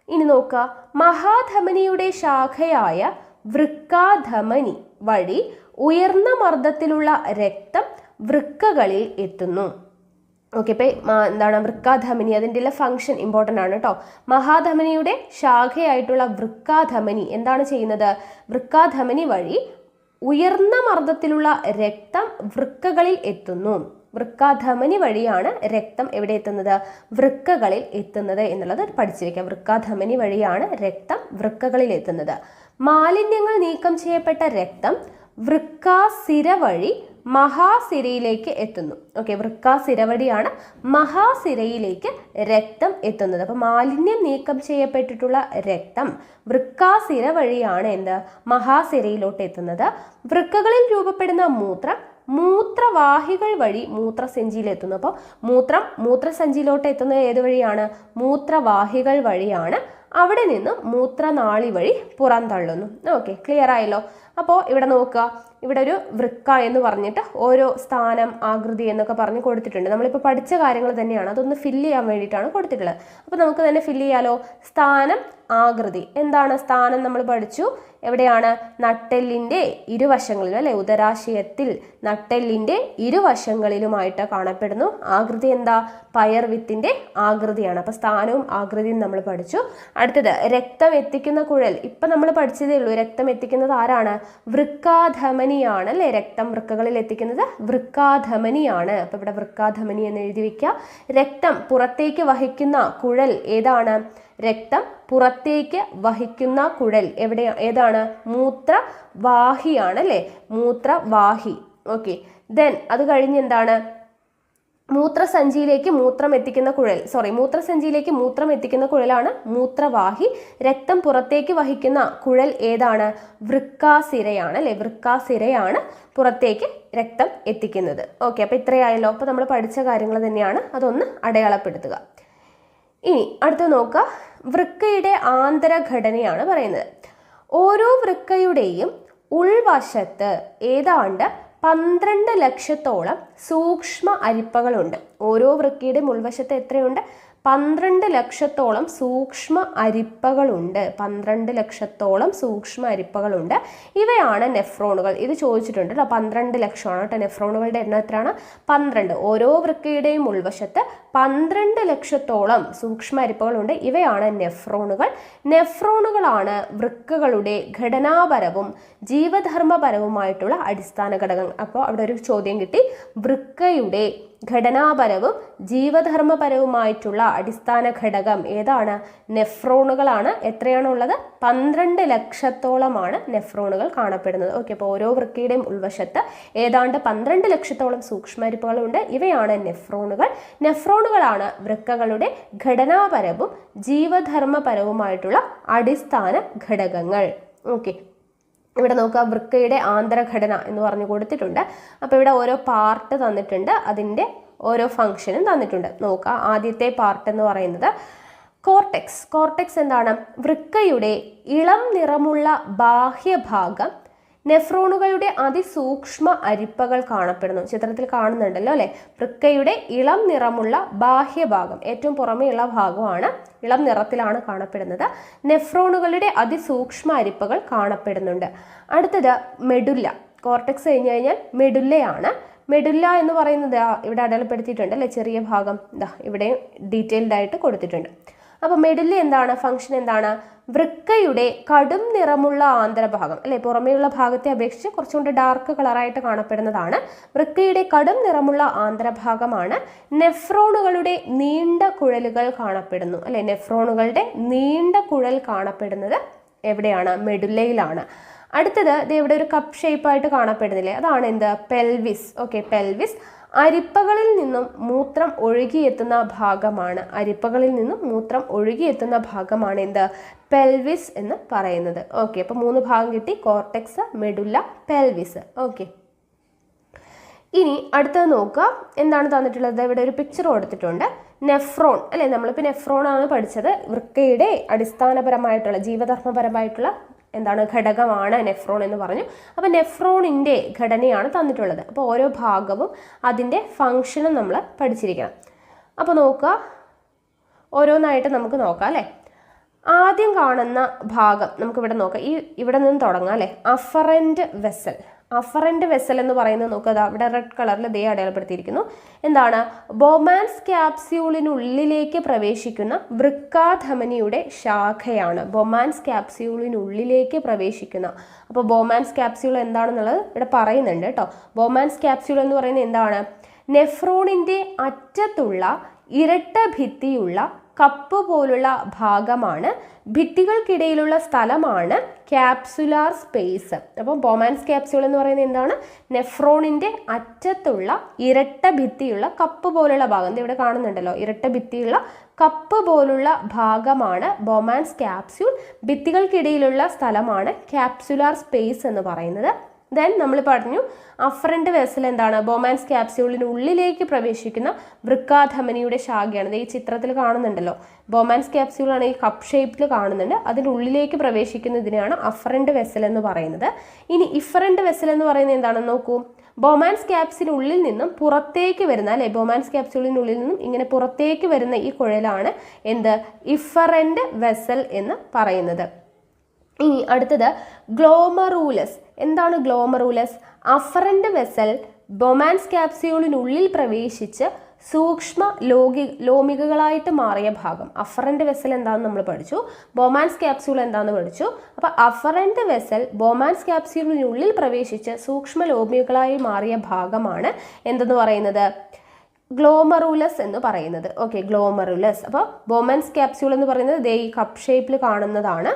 ഇനി നോക്കുക. മഹാധമനിയുടെ ശാഖയായ വൃക്കാധമനി വഴി ഉയർന്ന മർദ്ദത്തിലുള്ള രക്തം വൃക്കകളിൽ എത്തുന്നു. ഓക്കെ, ഇപ്പം എന്താണ് വൃക്കാധമനി? അതിൻ്റെ ഫംഗ്ഷൻ ഇമ്പോർട്ടൻ്റ് ആണ് കേട്ടോ. മഹാധമനിയുടെ ശാഖയായിട്ടുള്ള വൃക്കാധമനി എന്താണ് ചെയ്യുന്നത്? വൃക്കാധമനി വഴി ഉയർന്ന മർദ്ദത്തിലുള്ള രക്തം വൃക്കകളിൽ എത്തുന്നു. വൃക്കാധമനി വഴിയാണ് രക്തം എവിടെ എത്തുന്നത്? വൃക്കകളിൽ എത്തുന്നത് എന്നുള്ളത് പഠിച്ചു വെക്കാം. വൃക്കാധമനി വഴിയാണ് രക്തം വൃക്കകളിൽ എത്തുന്നത്. മാലിന്യങ്ങൾ നീക്കം ചെയ്യപ്പെട്ട രക്തം വൃക്കാസിര വഴി മഹാസിരയിലേക്ക് എത്തുന്നു. ഓക്കെ, വൃക്കാസിര വഴിയാണ് മഹാസിരയിലേക്ക് രക്തം എത്തുന്നത്. അപ്പം മാലിന്യം നീക്കം ചെയ്യപ്പെട്ടിട്ടുള്ള രക്തം വൃക്കാസിര വഴിയാണ് എന്ത്? മഹാസിരയിലോട്ട് എത്തുന്നത്. വൃക്കകളിൽ രൂപപ്പെടുന്ന മൂത്രം മൂത്രവാഹികൾ വഴി മൂത്രസഞ്ചിയിലെത്തുന്നു. അപ്പോൾ മൂത്രസഞ്ചിയിലോട്ട് എത്തുന്നത് ഏത് വഴിയാണ്? മൂത്രവാഹികൾ വഴിയാണ്. അവിടെ നിന്ന് മൂത്രനാളി വഴി പുറന്തള്ളുന്നു. ഓക്കെ, ക്ലിയർ ആയല്ലോ. അപ്പോൾ ഇവിടെ നോക്കുക, ഇവിടെ ഒരു വൃക്ക എന്ന് പറഞ്ഞിട്ട് ഓരോ സ്ഥാനം, ആകൃതി എന്നൊക്കെ പറഞ്ഞ് കൊടുത്തിട്ടുണ്ട്. നമ്മളിപ്പോൾ പഠിച്ച കാര്യങ്ങൾ തന്നെയാണ്, അതൊന്ന് ഫില്ല് ചെയ്യാൻ വേണ്ടിയിട്ടാണ് കൊടുത്തിട്ടുള്ളത്. അപ്പോൾ നമുക്ക് തന്നെ ഫില്ല് ചെയ്യാലോ. സ്ഥാനം, ആകൃതി. എന്താണ് സ്ഥാനം? നമ്മൾ പഠിച്ചു. എവിടെയാണ്? നട്ടെല്ലിൻ്റെ ഇരുവശങ്ങളിലും അല്ലെ, ഉദരാശയത്തിൽ നട്ടെല്ലിൻ്റെ ഇരുവശങ്ങളിലുമായിട്ട് കാണപ്പെടുന്നു. ആകൃതി എന്താ? പയർവിത്തിന്റെ ആകൃതിയാണ്. അപ്പോൾ സ്ഥാനവും ആകൃതിയും നമ്മൾ പഠിച്ചു. അടുത്തത് രക്തം എത്തിക്കുന്ന കുഴൽ. ഇപ്പം നമ്മൾ പഠിച്ചതേ ഉള്ളൂ. രക്തം എത്തിക്കുന്നത് ആരാണ്? വൃക്കാധമനിയാണ് അല്ലെ. രക്തം വൃക്കകളിൽ എത്തിക്കുന്നത് വൃക്കാധമനിയാണ്. അപ്പോൾ ഇവിടെ വൃക്കാധമനി എന്ന് എഴുതി വെക്കുക. രക്തം പുറത്തേക്ക് വഹിക്കുന്ന കുഴൽ ഏതാണ്? രക്തം പുറത്തേക്ക് വഹിക്കുന്ന കുഴൽ ഏതാണ്? മൂത്രവാഹിയാണ് അല്ലെ. മൂത്രവാഹി. ഓക്കെ, ദെൻ അത് കഴിഞ്ഞ് എന്താണ്? മൂത്രസഞ്ചിയിലേക്ക് മൂത്രം എത്തിക്കുന്ന കുഴലാണ് മൂത്രവാഹി. രക്തം പുറത്തേക്ക് വഹിക്കുന്ന കുഴൽ ഏതാണ്? വൃക്കാസിരയാണ് അല്ലെ. വൃക്കാസിരയാണ് പുറത്തേക്ക് രക്തം എത്തിക്കുന്നത്. ഓക്കെ, അപ്പോൾ ഇത്രയായല്ലോ. അപ്പോൾ നമ്മൾ പഠിച്ച കാര്യങ്ങൾ തന്നെയാണ്, അതൊന്ന് അടയാളപ്പെടുത്തുക. ഇനി അടുത്ത് നോക്കുക, വൃക്കയുടെ ആന്തരഘടനയാണ് പറയുന്നത്. ഓരോ വൃക്കയുടെയും ഉൾവശത്ത് ഏതാണ്ട് 12 ലക്ഷത്തോളം സൂക്ഷ്മ അരിപ്പകളുണ്ട്. ഓരോ വൃക്കയുടെയും ഉൾവശത്ത് എത്രയുണ്ട്? 12 ലക്ഷത്തോളം സൂക്ഷ്മ അരിപ്പകളുണ്ട്. 12 ലക്ഷത്തോളം സൂക്ഷ്മ അരിപ്പകളുണ്ട്. ഇവയാണ് നെഫ്രോണുകൾ. ഇത് ചോദിച്ചിട്ടുണ്ട് കേട്ടോ. 12 ലക്ഷമാണ് കേട്ടോ നെഫ്രോണുകളുടെ എണ്ണം. എത്രയാണ്? 12. ഓരോ വൃക്കയുടെയും ഉൾവശത്ത് 12 ലക്ഷത്തോളം സൂക്ഷ്മ അരിപ്പകളുണ്ട്. ഇവയാണ് നെഫ്രോണുകൾ. നെഫ്രോണുകളാണ് വൃക്കകളുടെ ഘടനാപരവും ജീവധർമ്മപരവുമായിട്ടുള്ള അടിസ്ഥാന ഘടകങ്ങൾ. അപ്പോൾ അവിടെ ഒരു ചോദ്യം കിട്ടി, വൃക്കയുടെ ഘടനാപരവും ജീവധർമ്മപരവുമായിട്ടുള്ള അടിസ്ഥാന ഘടകം ഏതാണ്? നെഫ്രോണുകളാണ്. എത്രയാണുള്ളത്? 12 ലക്ഷത്തോളമാണ് നെഫ്രോണുകൾ കാണപ്പെടുന്നത്. ഓക്കെ, അപ്പോൾ ഓരോ വൃക്കയുടെയും ഉൾവശത്ത് ഏതാണ്ട് 12 ലക്ഷത്തോളം സൂക്ഷ്മരിപ്പകളുണ്ട്. ഇവയാണ് നെഫ്രോണുകൾ. നെഫ്രോണുകളാണ് വൃക്കകളുടെ ഘടനാപരവും ജീവധർമ്മപരവുമായിട്ടുള്ള അടിസ്ഥാന ഘടകങ്ങൾ. ഓക്കെ, ഇവിടെ നോക്കുക, വൃക്കയുടെ ആന്തരഘടന എന്ന് പറഞ്ഞു കൊടുത്തിട്ടുണ്ട്. അപ്പോൾ ഇവിടെ ഓരോ പാർട്ട് തന്നിട്ടുണ്ട്, അതിൻ്റെ ഓരോ ഫംഗ്ഷനും തന്നിട്ടുണ്ട്. നോക്കുക, ആദ്യത്തെ പാർട്ട് എന്ന് പറയുന്നത് കോർട്ടെക്സ്. കോർട്ടെക്സ് എന്താണ്? വൃക്കയുടെ ഇളം നിറമുള്ള ബാഹ്യഭാഗം നെഫ്രോണുകളുടെ അതിസൂക്ഷ്മ അരിപ്പകൾ കാണപ്പെടുന്നു. ചിത്രത്തിൽ കാണുന്നുണ്ടല്ലോ അല്ലെ? വൃക്കയുടെ ഇളം നിറമുള്ള ബാഹ്യഭാഗം, ഏറ്റവും പുറമേയുള്ള ഭാഗമാണ്, ഇളം നിറത്തിലാണ് കാണപ്പെടുന്നത്. നെഫ്രോണുകളുടെ അതിസൂക്ഷ്മ അരിപ്പകൾ കാണപ്പെടുന്നുണ്ട്. അടുത്തത് മെഡുല്ല. കോർട്ടെക്സ് കഴിഞ്ഞു കഴിഞ്ഞാൽ മെഡുല്ലയാണ്. മെഡുല്ല എന്ന് പറയുന്നത് ഇവിടെ അടയാളപ്പെടുത്തിയിട്ടുണ്ട് അല്ലെ? ചെറിയ ഭാഗം ഇതാ ഇവിടെ ഡീറ്റെയിൽഡ് ആയിട്ട് കൊടുത്തിട്ടുണ്ട്. അപ്പോൾ മെഡുല്ല എന്താണ്? ഫംഗ്ഷൻ എന്താണ്? വൃക്കയുടെ കടും നിറമുള്ള ആന്തരഭാഗം അല്ലെ? പുറമേയുള്ള ഭാഗത്തെ അപേക്ഷിച്ച് കുറച്ചുകൂടി ഡാർക്ക് കളറായിട്ട് കാണപ്പെടുന്നതാണ്. വൃക്കയുടെ കടും നിറമുള്ള ആന്തരഭാഗമാണ്. നെഫ്രോണുകളുടെ നീണ്ട കുഴലുകൾ കാണപ്പെടുന്നു അല്ലെ? നെഫ്രോണുകളുടെ നീണ്ട കുഴൽ കാണപ്പെടുന്നത് എവിടെയാണ്? മെഡുല്ലയിലാണ്. അടുത്തത് ഇവിടെ ഒരു കപ്പ് ഷേപ്പായിട്ട് കാണപ്പെടുന്നില്ലേ? അതാണ് എന്ത്? പെൽവിസ്. ഓക്കെ, പെൽവിസ് അരിപ്പകളിൽ നിന്നും മൂത്രം ഒഴുകിയെത്തുന്ന ഭാഗമാണ്. അരിപ്പകളിൽ നിന്നും മൂത്രം ഒഴുകിയെത്തുന്ന ഭാഗമാണ് എന്ത്? പെൽവിസ് എന്ന് പറയുന്നത്. ഓക്കെ, അപ്പോൾ 3 ഭാഗം കിട്ടി: കോർട്ടെക്സ്, മെഡുല്ല, പെൽവിസ്. ഓക്കെ, ഇനി അടുത്തത് നോക്കുക, എന്താണ് തന്നിട്ടുള്ളത്? ഇവിടെ ഒരു പിക്ചർ കൊടുത്തിട്ടുണ്ട്. നെഫ്രോൺ അല്ലെ? നമ്മളിപ്പോൾ നെഫ്രോൺ ആണ് പഠിച്ചത്. വൃക്കയുടെ അടിസ്ഥാനപരമായിട്ടുള്ള ജീവധർമ്മപരമായിട്ടുള്ള എന്താണ് ഘടകമാണ് നെഫ്രോൺ എന്ന് പറഞ്ഞു. അപ്പോൾ നെഫ്രോണിൻ്റെ ഘടനയാണ് തന്നിട്ടുള്ളത്. അപ്പോൾ ഓരോ ഭാഗവും അതിൻ്റെ ഫങ്ഷനും നമ്മൾ പഠിച്ചിരിക്കണം. അപ്പോൾ നോക്കുക, ഓരോന്നായിട്ട് നമുക്ക് നോക്കാം അല്ലേ? ആദ്യം കാണുന്ന ഭാഗം നമുക്കിവിടെ നോക്കാം. ഇവിടെ നിന്ന് തുടങ്ങാം അല്ലേ? Afferent vessel. അഫറൻറ്റ് വെസൽ എന്ന് പറയുന്നത് നോക്കുക, ഇവിടെ റെഡ് കളറിൽ ദേ അടയാളപ്പെടുത്തിയിരിക്കുന്നു. എന്താണ്? ബൊമാൻസ് ക്യാപ്സ്യൂളിനുള്ളിലേക്ക് പ്രവേശിക്കുന്ന വൃക്കാധമനിയുടെ ശാഖയാണ്. ബൊമാൻസ് ക്യാപ്സ്യൂളിനുള്ളിലേക്ക് പ്രവേശിക്കുന്ന, അപ്പോൾ ബൊമാൻസ് ക്യാപ്സ്യൂൾ എന്താണെന്നുള്ളത് ഇവിടെ പറയുന്നുണ്ട് കേട്ടോ. ബൊമാൻസ് ക്യാപ്സ്യൂൾ എന്ന് പറയുന്നത് എന്താണ്? നെഫ്രോണിൻ്റെ അറ്റത്തുള്ള ഇരട്ട ഭിത്തിയുള്ള കപ്പ് പോലുള്ള ഭാഗമാണ്. ഭിത്തികൾക്കിടയിലുള്ള സ്ഥലമാണ് ക്യാപ്സുലാർ സ്പേസ്. അപ്പോൾ ബൊമാൻസ് ക്യാപ്സ്യൂൾ എന്ന് പറയുന്നത് എന്താണ്? നെഫ്രോണിൻ്റെ അറ്റത്തുള്ള ഇരട്ട ഭിത്തിയുള്ള കപ്പ് പോലുള്ള ഭാഗം. ഇവിടെ കാണുന്നുണ്ടല്ലോ, ഇരട്ട ഭിത്തിയുള്ള കപ്പ് പോലുള്ള ഭാഗമാണ് ബൊമാൻസ് ക്യാപ്സ്യൂൾ. ഭിത്തികൾക്കിടയിലുള്ള സ്ഥലമാണ് ക്യാപ്സുലാർ സ്പേസ് എന്ന് പറയുന്നത്. ദെൻ നമ്മൾ പറഞ്ഞു അഫറൻറ്റ് വെസൽ എന്താണ്? ബൊമാൻസ് ക്യാപ്സ്യൂളിനുള്ളിലേക്ക് പ്രവേശിക്കുന്ന വൃക്കാധമനിയുടെ ശാഖയാണ്. ഈ ചിത്രത്തിൽ കാണുന്നുണ്ടല്ലോ, ബൊമാൻസ് ക്യാപ്സ്യൂളാണ് ഈ കപ്പ് ഷേപ്പിൽ കാണുന്നുണ്ട്. അതിനുള്ളിലേക്ക് പ്രവേശിക്കുന്നതിനെയാണ് അഫറൻറ്റ് വെസൽ എന്ന് പറയുന്നത്. ഇനി ഇഫറൻറ്റ് വെസൽ എന്ന് പറയുന്നത് എന്താണെന്ന് നോക്കൂ. ബൊമാൻസ് ക്യാപ്സിനുള്ളിൽ നിന്നും പുറത്തേക്ക് വരുന്ന അല്ലെ? ബൊമാൻസ് ക്യാപ്സ്യൂളിനുള്ളിൽ നിന്നും ഇങ്ങനെ പുറത്തേക്ക് വരുന്ന ഈ കുഴലാണ് എന്ത്? ഇഫറൻറ്റ് വെസൽ എന്ന് പറയുന്നത്. ഇനി അടുത്തത് ഗ്ലോമറൂലസ്. എന്താണ് ഗ്ലോമറൂലസ്? അഫറൻറ്റ് വെസൽ ബൊമാൻസ് ക്യാപ്സ്യൂളിനുള്ളിൽ പ്രവേശിച്ച് സൂക്ഷ്മ ലോമികകളായിട്ട് മാറിയ ഭാഗം. അഫറൻറ്റ് വെസൽ എന്താണെന്ന് നമ്മൾ പഠിച്ചു, ബൊമാൻസ് ക്യാപ്സ്യൂൾ എന്താണെന്ന് പഠിച്ചു. അപ്പോൾ അഫറൻറ്റ് വെസൽ ബൊമാൻസ് ക്യാപ്സ്യൂളിനുള്ളിൽ പ്രവേശിച്ച് സൂക്ഷ്മ ലോമികകളായി മാറിയ ഭാഗമാണ് എന്തെന്ന് പറയുന്നത്? ഗ്ലോമറൂലസ് എന്ന് പറയുന്നത്. Okay, glomerulus. അപ്പോൾ ബൊമാൻസ് ക്യാപ്സ്യൂൾ എന്ന് പറയുന്നത് ദേ ഈ കപ്പ് ഷേപ്പിൽ കാണുന്നതാണ്.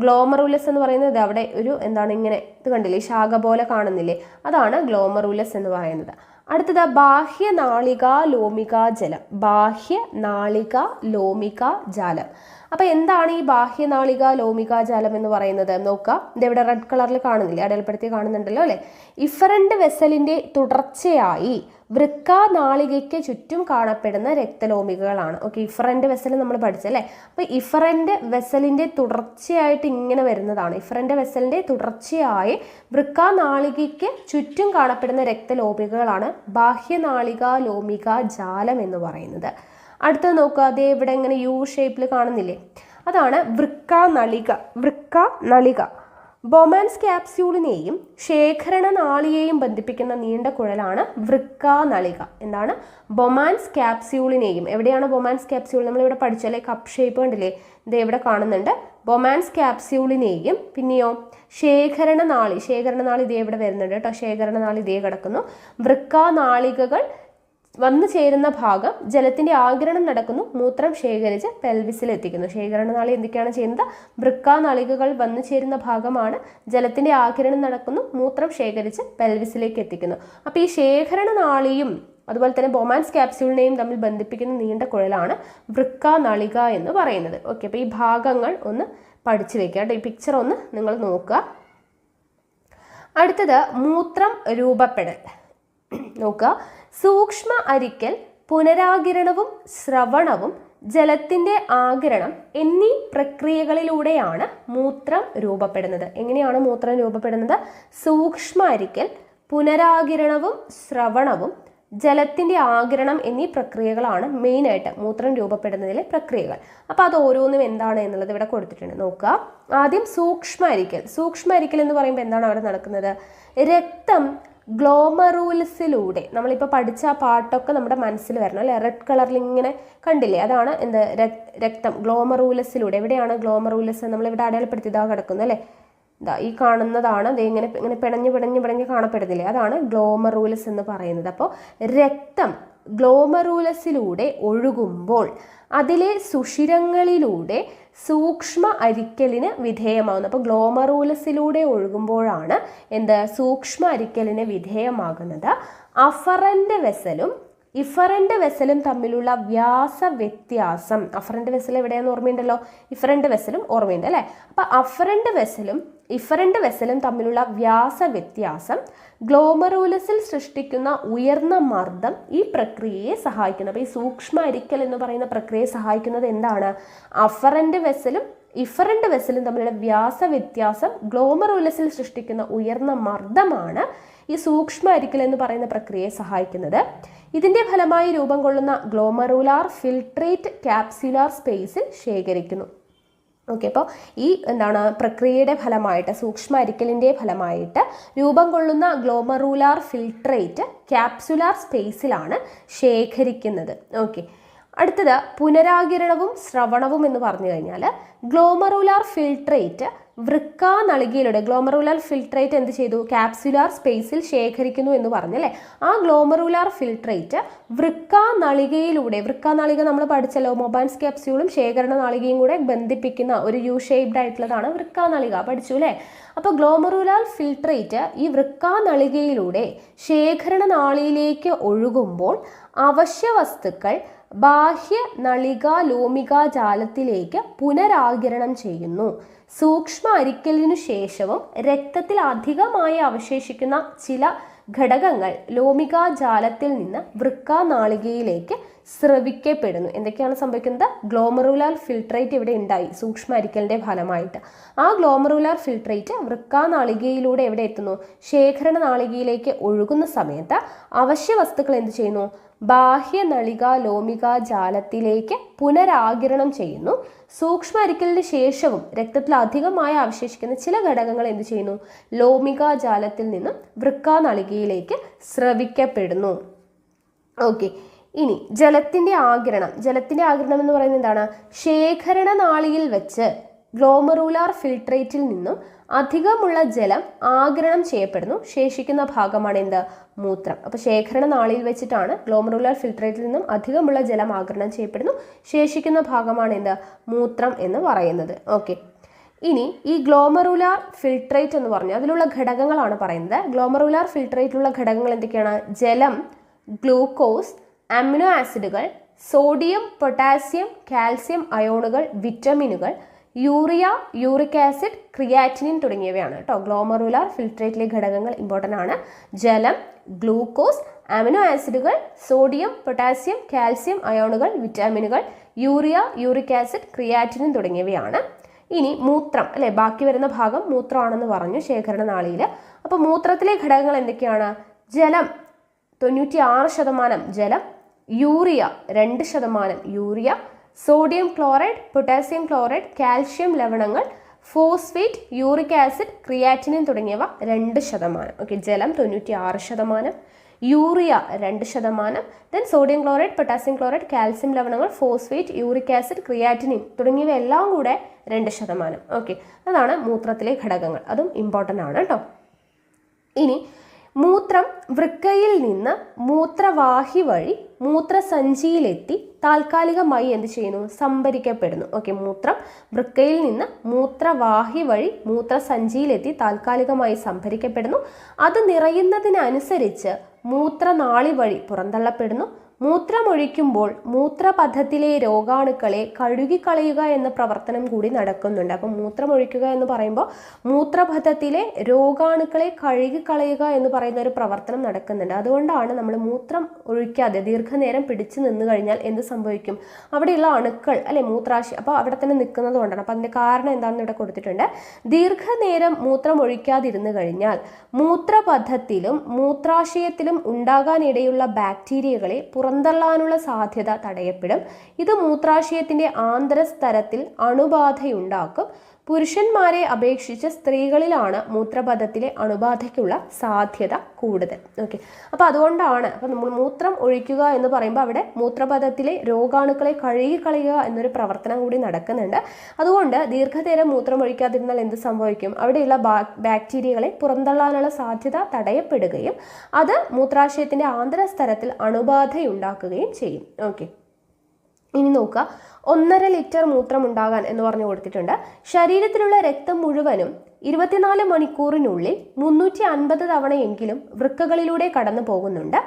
ഗ്ലോമറൂലസ് എന്ന് പറയുന്നത് അവിടെ ഒരു എന്താണ് ഇങ്ങനെ ഇത് കണ്ടില്ലേ, ശാഖ പോലെ കാണുന്നില്ലേ, അതാണ് ഗ്ലോമറൂലസ് എന്ന് പറയുന്നത്. അടുത്തത് ബാഹ്യനാളികാ ലോമികാജലം. ബാഹ്യനാളികാ ലോമികാജാലം. അപ്പോൾ എന്താണ് ഈ ബാഹ്യനാളികാ ലോമികാജാലം എന്ന് പറയുന്നത്? നോക്കാം, ഇതെവിടെ റെഡ് കളറിൽ കാണുന്നില്ലേ, അടയാളപ്പെടുത്തി കാണുന്നുണ്ടല്ലോ അല്ലേ? ഇഫറൻറ്റ് വെസലിൻ്റെ തുടർച്ചയായി വൃക്കാനാളികയ്ക്ക് ചുറ്റും കാണപ്പെടുന്ന രക്തലോമികകളാണ്. ഓക്കെ, ഇഫറൻറ്റ് വെസൽ നമ്മൾ പഠിച്ചല്ലേ. അപ്പോൾ ഇഫറൻറ്റ് വെസലിൻ്റെ തുടർച്ചയായിട്ട് ഇങ്ങനെ വരുന്നതാണ്. ഇഫറൻറ്റ് വെസലിൻ്റെ തുടർച്ചയായി വൃക്കാനാളികയ്ക്ക് ചുറ്റും കാണപ്പെടുന്ന രക്തലോമികകളാണ് ബാഹ്യനാളികാ ലോമികാജാലം എന്ന് പറയുന്നത്. അടുത്തത് നോക്കുക, അതേ ഇവിടെ ഇങ്ങനെ യു ഷേപ്പിൽ കാണുന്നില്ലേ, അതാണ് വൃക്കാനളിക. വൃക്കാനളിക ബൊമാൻസ് ക്യാപ്സ്യൂളിനെയും ശേഖരണ നാളിയെയും ബന്ധിപ്പിക്കുന്ന നീണ്ട കുഴലാണ് വൃക്കാനളിക. എന്താണ്? ബൊമാൻസ് ക്യാപ്സ്യൂളിനെയും, എവിടെയാണ് ബൊമാൻസ് ക്യാപ്സ്യൂൾ? നമ്മളിവിടെ പഠിച്ചല്ലേ, കപ്പ് ഷേപ്പ് കണ്ടില്ലേ, ഇത് എവിടെ കാണുന്നുണ്ട്? ബൊമാൻസ് ക്യാപ്സ്യൂളിനെയും പിന്നെയോ ശേഖരണനാളി ഇതേ ഇവിടെ വരുന്നുണ്ട് കേട്ടോ. ശേഖരണനാളി ഇതേ കിടക്കുന്നു. വൃക്കാനാളികകൾ വന്നു ചേരുന്ന ഭാഗം ജലത്തിന്റെ ആഗിരണം നടക്കുന്നു, മൂത്രം ശേഖരിച്ച് പെൽവിസിൽ എത്തിക്കുന്നു. ശേഖരണനാളി എന്തൊക്കെയാണ് ചെയ്യുന്നത്? വൃക്കാനാളികകൾ വന്നു ചേരുന്ന ഭാഗമാണ്, ജലത്തിന്റെ ആഗിരണം നടക്കുന്നു, മൂത്രം ശേഖരിച്ച് പെൽവിസിലേക്ക് എത്തിക്കുന്നു. അപ്പോൾ ഈ ശേഖരണനാളിയും അതുപോലെ തന്നെ ബൊമാൻസ് ക്യാപ്സ്യൂളിനെയും തമ്മിൽ ബന്ധിപ്പിക്കുന്ന നീണ്ട കുഴലാണ് വൃക്കാനളിക എന്ന് പറയുന്നത്. ഓക്കെ, അപ്പോൾ ഈ ഭാഗങ്ങൾ ഒന്ന് പഠിച്ചു വെക്കുക കേട്ടോ. ഈ പിക്ചർ ഒന്ന് നിങ്ങൾ നോക്കുക. അടുത്തത് മൂത്രം രൂപപ്പെടൽ നോക്കുക. സൂക്ഷ്മ അരിക്കൽ, പുനരാകിരണവും സ്രവണവും ജലത്തിന്റെ ആഗിരണം എന്നീ പ്രക്രിയകളിലൂടെയാണ് മൂത്രം രൂപപ്പെടുന്നത്. എങ്ങനെയാണ് മൂത്രം രൂപപ്പെടുന്നത്? സൂക്ഷ്മ അരിക്കൽ, പുനരാകിരണവും സ്രവണവും ജലത്തിന്റെ ആഗിരണം എന്നീ പ്രക്രിയകളാണ് മെയിനായിട്ട് മൂത്രം രൂപപ്പെടുന്നതിലെ പ്രക്രിയകൾ. അപ്പോൾ അത് ഓരോന്നും എന്താണ് എന്നുള്ളത് ഇവിടെ കൊടുത്തിട്ടുണ്ട്. നോക്കുക. ആദ്യം സൂക്ഷ്മ അരിക്കൽ എന്ന് പറയുമ്പോൾ എന്താണ് അവിടെ നടക്കുന്നത്? രക്തം ഗ്ലോമറൂലസിലൂടെ, നമ്മളിപ്പോൾ പഠിച്ച ആ പാട്ടൊക്കെ നമ്മുടെ മനസ്സിൽ വരണം അല്ലേ? റെഡ് കളറിൽ ഇങ്ങനെ കണ്ടില്ലേ, അതാണ് എന്ത്? രക്തം ഗ്ലോമറൂലസിലൂടെ. എവിടെയാണ് ഗ്ലോമറൂലസ്? നമ്മളിവിടെ അടയാളപ്പെടുത്തി ഇതാ കിടക്കുന്നു അല്ലേ, ഇതാ ഈ കാണുന്നതാണ്. ഇത് ഇങ്ങനെ ഇങ്ങനെ പിണഞ്ഞ് കാണപ്പെടുന്നില്ലേ, അതാണ് ഗ്ലോമറൂലസ് എന്ന് പറയുന്നത്. അപ്പോൾ രക്തം ഗ്ലോമറൂലസിലൂടെ ഒഴുകുമ്പോൾ അതിലെ സുഷിരങ്ങളിലൂടെ സൂക്ഷ്മ അരിക്കലിന് വിധേയമാകുന്നു. അപ്പോൾ ഗ്ലോമറൂലസിലൂടെ ഒഴുകുമ്പോഴാണ് എന്ത്? സൂക്ഷ്മ അരിക്കലിന് വിധേയമാകുന്നത്. അഫറന്റ് വെസലും ഇഫറന്റ് വെസലും തമ്മിലുള്ള വ്യാസ വ്യത്യാസം. അഫറന്റ് വെസൽ എവിടെയാണെന്ന് ഓർമ്മയുണ്ടല്ലോ, ഇഫറന്റ് വെസലും ഓർമ്മയുണ്ട് അല്ലേ? അപ്പം അഫറന്റ് വെസലും ഇഫറന്റ് വെസലും തമ്മിലുള്ള വ്യാസ വ്യത്യാസം ഗ്ലോമറൂലസിൽ സൃഷ്ടിക്കുന്ന ഉയർന്ന മർദ്ദം ഈ പ്രക്രിയയെ സഹായിക്കുന്നു. അപ്പോൾ ഈ സൂക്ഷ്മ അരിക്കൽ എന്ന് പറയുന്ന പ്രക്രിയയെ സഹായിക്കുന്നത് എന്താണ്? അഫറന്റ് വെസലും ഇഫറന്റ് വെസലും തമ്മിലുള്ള വ്യാസ വ്യത്യാസം ഗ്ലോമറൂലസിൽ സൃഷ്ടിക്കുന്ന ഉയർന്ന മർദ്ദമാണ് ഈ സൂക്ഷ്മ അരിക്കൽ എന്ന് പറയുന്ന പ്രക്രിയയെ സഹായിക്കുന്നത്. ഇതിന്റെ ഫലമായി രൂപം കൊള്ളുന്ന ഗ്ലോമറുലാർ ഫിൽട്രേറ്റ് ക്യാപ്സ്യുലാർ സ്പേസിൽ ശേഖരിക്കുന്നു. ഓക്കെ, അപ്പോൾ ഈ എന്താണ് പ്രക്രിയയുടെ ഫലമായിട്ട്, സൂക്ഷ്മ അരിക്കലിൻ്റെ ഫലമായിട്ട് രൂപം കൊള്ളുന്ന ഗ്ലോമറുലാർ ഫിൽട്രേറ്റ് ക്യാപ്സ്യുലാർ സ്പേസിലാണ് ശേഖരിക്കുന്നത്. ഓക്കെ, അടുത്തത് പുനരാകിരണവും സ്രവണവും എന്ന് പറഞ്ഞു കഴിഞ്ഞാൽ ഗ്ലോമറുലാർ ഫിൽട്രേറ്റ് വൃക്കാനളികയിലൂടെ, ഗ്ലോമറുലാർ ഫിൽട്രേറ്റ് എന്ത് ചെയ്തു? ക്യാപ്സ്യുലാർ സ്പേസിൽ ശേഖരിക്കുന്നു എന്ന് പറഞ്ഞല്ലേ. ആ ഗ്ലോമറുലാർ ഫിൽട്രേറ്റ് വൃക്കാനളികയിലൂടെ, വൃക്കാനളിക നമ്മൾ പഠിച്ചല്ലോ, ബൊമാൻസ് ക്യാപ്സ്യൂളും ശേഖരണ നാളികയും കൂടെ ബന്ധിപ്പിക്കുന്ന ഒരു യു ഷേപ്ഡ് ആയിട്ടുള്ളതാണ് വൃക്കാനളിക, പഠിച്ചു അല്ലേ? അപ്പോൾ ഗ്ലോമറുലാർ ഫിൽട്രേറ്റ് ഈ വൃക്കാനളികയിലൂടെ ശേഖരണ നാളിയിലേക്ക് ഒഴുകുമ്പോൾ അവശ്യ വസ്തുക്കൾ ബാഹ്യ നളിക ലോമിക ജാലത്തിലേക്ക് പുനരാകിരണം ചെയ്യുന്നു. സൂക്ഷ്മ അരിക്കലിനു ശേഷവും രക്തത്തിൽ അധികമായി അവശേഷിക്കുന്ന ചില ഘടകങ്ങൾ ലോമിക ജാലത്തിൽ നിന്ന് വൃക്കാനാളികയിലേക്ക് സ്രവിക്കപ്പെടുന്നു. എന്തൊക്കെയാണ് സംഭവിക്കുന്നത്? ഗ്ലോമറുലാർ ഫിൽട്രേറ്റ് ഇവിടെ ഉണ്ടായി സൂക്ഷ്മ അരിക്കലിന്റെ ഫലമായിട്ട്. ആ ഗ്ലോമറുലാർ ഫിൽട്രേറ്റ് വൃക്കാനാളികയിലൂടെ എവിടെ എത്തുന്നു? ശേഖരണ നാളികയിലേക്ക് ഒഴുകുന്ന സമയത്ത് അവശ്യ വസ്തുക്കൾ എന്ത് ചെയ്യുന്നു? ബാഹ്യ നളിക ലോമിക ജാലത്തിലേക്ക് പുനരാകിരണം ചെയ്യുന്നു. സൂക്ഷ്മ അരിക്കലിന് ശേഷവും രക്തത്തിൽ അധികമായി അവശേഷിക്കുന്ന ചില ഘടകങ്ങൾ എന്ത് ചെയ്യുന്നു? ലോമിക ജാലത്തിൽ നിന്നും വൃക്കാനളികയിലേക്ക് സ്രവിക്കപ്പെടുന്നു. ഓക്കെ, ഇനി ജലത്തിന്റെ ആഗിരണം എന്ന് പറയുന്നത് എന്താണ്? ശേഖരണ നാളിയിൽ വെച്ച് ഗ്ലോമറുലാർ ഫിൽട്രേറ്റിൽ നിന്നും അധികമുള്ള ജലം ആഗിരണം ചെയ്യപ്പെടുന്നു. ശേഷിക്കുന്ന ഭാഗമാണ് എന്ത്? മൂത്രം. അപ്പോൾ ശേഖരണ നാളിയിൽ വെച്ചിട്ടാണ് ഗ്ലോമറുലാർ ഫിൽട്രേറ്റിൽ നിന്നും അധികമുള്ള ജലം ആഗിരണം ചെയ്യപ്പെടുന്നു. ശേഷിക്കുന്ന ഭാഗമാണ് എന്ത്? മൂത്രം എന്ന് പറയുന്നത്. ഓക്കെ, ഇനി ഈ ഗ്ലോമറുലാർ ഫിൽട്രേറ്റ് എന്ന് പറഞ്ഞാൽ അതിലുള്ള ഘടകങ്ങളാണ് പറയുന്നത്. ഗ്ലോമറുലാർ ഫിൽട്രേറ്റിലുള്ള ഘടകങ്ങൾ എന്തൊക്കെയാണ്? ജലം, ഗ്ലൂക്കോസ്, അമിനോ ആസിഡുകൾ, സോഡിയം, പൊട്ടാസ്യം, കാൽസ്യം അയോണുകൾ, വിറ്റമിനുകൾ, യൂറിയ, യൂറിക് ആസിഡ്, ക്രിയാറ്റിനിൻ തുടങ്ങിയവയാണ് കേട്ടോ. ഗ്ലോമറുലാർ ഫിൽട്രേറ്റിലെ ഘടകങ്ങൾ ഇമ്പോർട്ടൻ്റ് ആണ്. ജലം, ഗ്ലൂക്കോസ്, അമിനോ ആസിഡുകൾ, സോഡിയം, പൊട്ടാസ്യം, കാൽസ്യം അയോണുകൾ, വിറ്റാമിനുകൾ, യൂറിയ, യൂറിക് ആസിഡ്, ക്രിയാറ്റിനിൻ തുടങ്ങിയവയാണ്. ഇനി മൂത്രം അല്ലെ, ബാക്കി വരുന്ന ഭാഗം മൂത്രമാണെന്ന് പറഞ്ഞു ശേഖരണ നാളിയിൽ. അപ്പോൾ മൂത്രത്തിലെ ഘടകങ്ങൾ എന്തൊക്കെയാണ്? ജലം 96% ജലം, urea 2% urea, sodium chloride, potassium chloride, calcium ലവണങ്ങൾ, ഫോസ്ഫേറ്റ്, യൂറിക് ആസിഡ്, ക്രിയാറ്റിനിൻ തുടങ്ങിയവ 2%. ഓക്കെ, ജലം 96%, urea 2%, then sodium chloride, potassium chloride, calcium ലവണങ്ങൾ, ഫോസ്ഫേറ്റ്, യൂറിക് ആസിഡ്, ക്രിയാറ്റിനിൻ തുടങ്ങിയവ എല്ലാം കൂടെ 2%. ഓക്കെ, അതാണ് മൂത്രത്തിലെ ഘടകങ്ങൾ. അതും ഇമ്പോർട്ടൻ്റ് ആണ് കേട്ടോ. ഇനി മൂത്രം വൃക്കയിൽ നിന്ന് മൂത്രവാഹി വഴി മൂത്രസഞ്ചിയിലെത്തി താൽക്കാലികമായി എന്ത് ചെയ്യുന്നു? സംഭരിക്കപ്പെടുന്നു. ഓക്കെ, മൂത്രം വൃക്കയിൽ നിന്ന് മൂത്രവാഹി വഴി മൂത്രസഞ്ചിയിലെത്തി താൽക്കാലികമായി സംഭരിക്കപ്പെടുന്നു. അത് നിറയുന്നതിനനുസരിച്ച് മൂത്രനാളി വഴി പുറന്തള്ളപ്പെടുന്നു. മൂത്രമൊഴിക്കുമ്പോൾ മൂത്രപഥത്തിലെ രോഗാണുക്കളെ കഴുകിക്കളയുക എന്ന പ്രവർത്തനം കൂടി നടക്കുന്നുണ്ട്. അപ്പം മൂത്രമൊഴിക്കുക എന്ന് പറയുമ്പോൾ മൂത്രപഥത്തിലെ രോഗാണുക്കളെ കഴുകിക്കളയുക എന്ന് പറയുന്ന ഒരു പ്രവർത്തനം നടക്കുന്നുണ്ട്. അതുകൊണ്ടാണ് നമ്മൾ മൂത്രം ഒഴിക്കാതെ ദീർഘനേരം പിടിച്ചു നിന്ന് കഴിഞ്ഞാൽ എന്ത് സംഭവിക്കും? അവിടെയുള്ള അണുക്കൾ അല്ലെ മൂത്രാശയം അപ്പോൾ അവിടെ തന്നെ നിൽക്കുന്നത് കൊണ്ടാണ്. അപ്പം അതിൻ്റെ കാരണം എന്താണെന്ന് ഇവിടെ കൊടുത്തിട്ടുണ്ട്. ദീർഘനേരം മൂത്രം ഒഴിക്കാതിരുന്നു കഴിഞ്ഞാൽ മൂത്രപഥത്തിലും മൂത്രാശയത്തിലും ഉണ്ടാകാനിടയുള്ള ബാക്ടീരിയകളെ പുറന്തള്ളാനുള്ള സാധ്യത തടയപ്പെടും. ഇത് മൂത്രാശയത്തിന്റെ ആന്തരസ്തരത്തിൽ അണുബാധയുണ്ടാക്കും. പുരുഷന്മാരെ അപേക്ഷിച്ച് സ്ത്രീകളിലാണ് മൂത്രപഥത്തിലെ അണുബാധയ്ക്കുള്ള സാധ്യത കൂടുതൽ. ഓക്കെ, അപ്പോൾ അതുകൊണ്ടാണ് അപ്പോൾ നമ്മൾ മൂത്രം ഒഴിക്കുക എന്ന് പറയുമ്പോൾ അവിടെ മൂത്രപഥത്തിലെ രോഗാണുക്കളെ കഴുകിക്കളയുക എന്നൊരു പ്രവർത്തനം കൂടി നടക്കുന്നുണ്ട്. അതുകൊണ്ട് ദീർഘനേരം മൂത്രം ഒഴിക്കാതിരുന്നാൽ എന്ത് സംഭവിക്കും? അവിടെയുള്ള ബാക്ടീരിയകളെ പുറന്തള്ളാനുള്ള സാധ്യത തടയപ്പെടുകയും അത് മൂത്രാശയത്തിന്റെ ആന്തരസ്തരത്തിൽ അണുബാധയുണ്ടാക്കുകയും ചെയ്യും. ഓക്കെ, ഇനി നോക്കുക, 1.5 ലിറ്റർ മൂത്രം ഉണ്ടാകാൻ എന്ന് പറഞ്ഞു കൊടുത്തിട്ടുണ്ട്. ശരീരത്തിലുള്ള രക്തം മുഴുവനും 24 മണിക്കൂറിനുള്ളിൽ 350 തവണയെങ്കിലും വൃക്കകളിലൂടെ കടന്നു പോകുന്നുണ്ട്.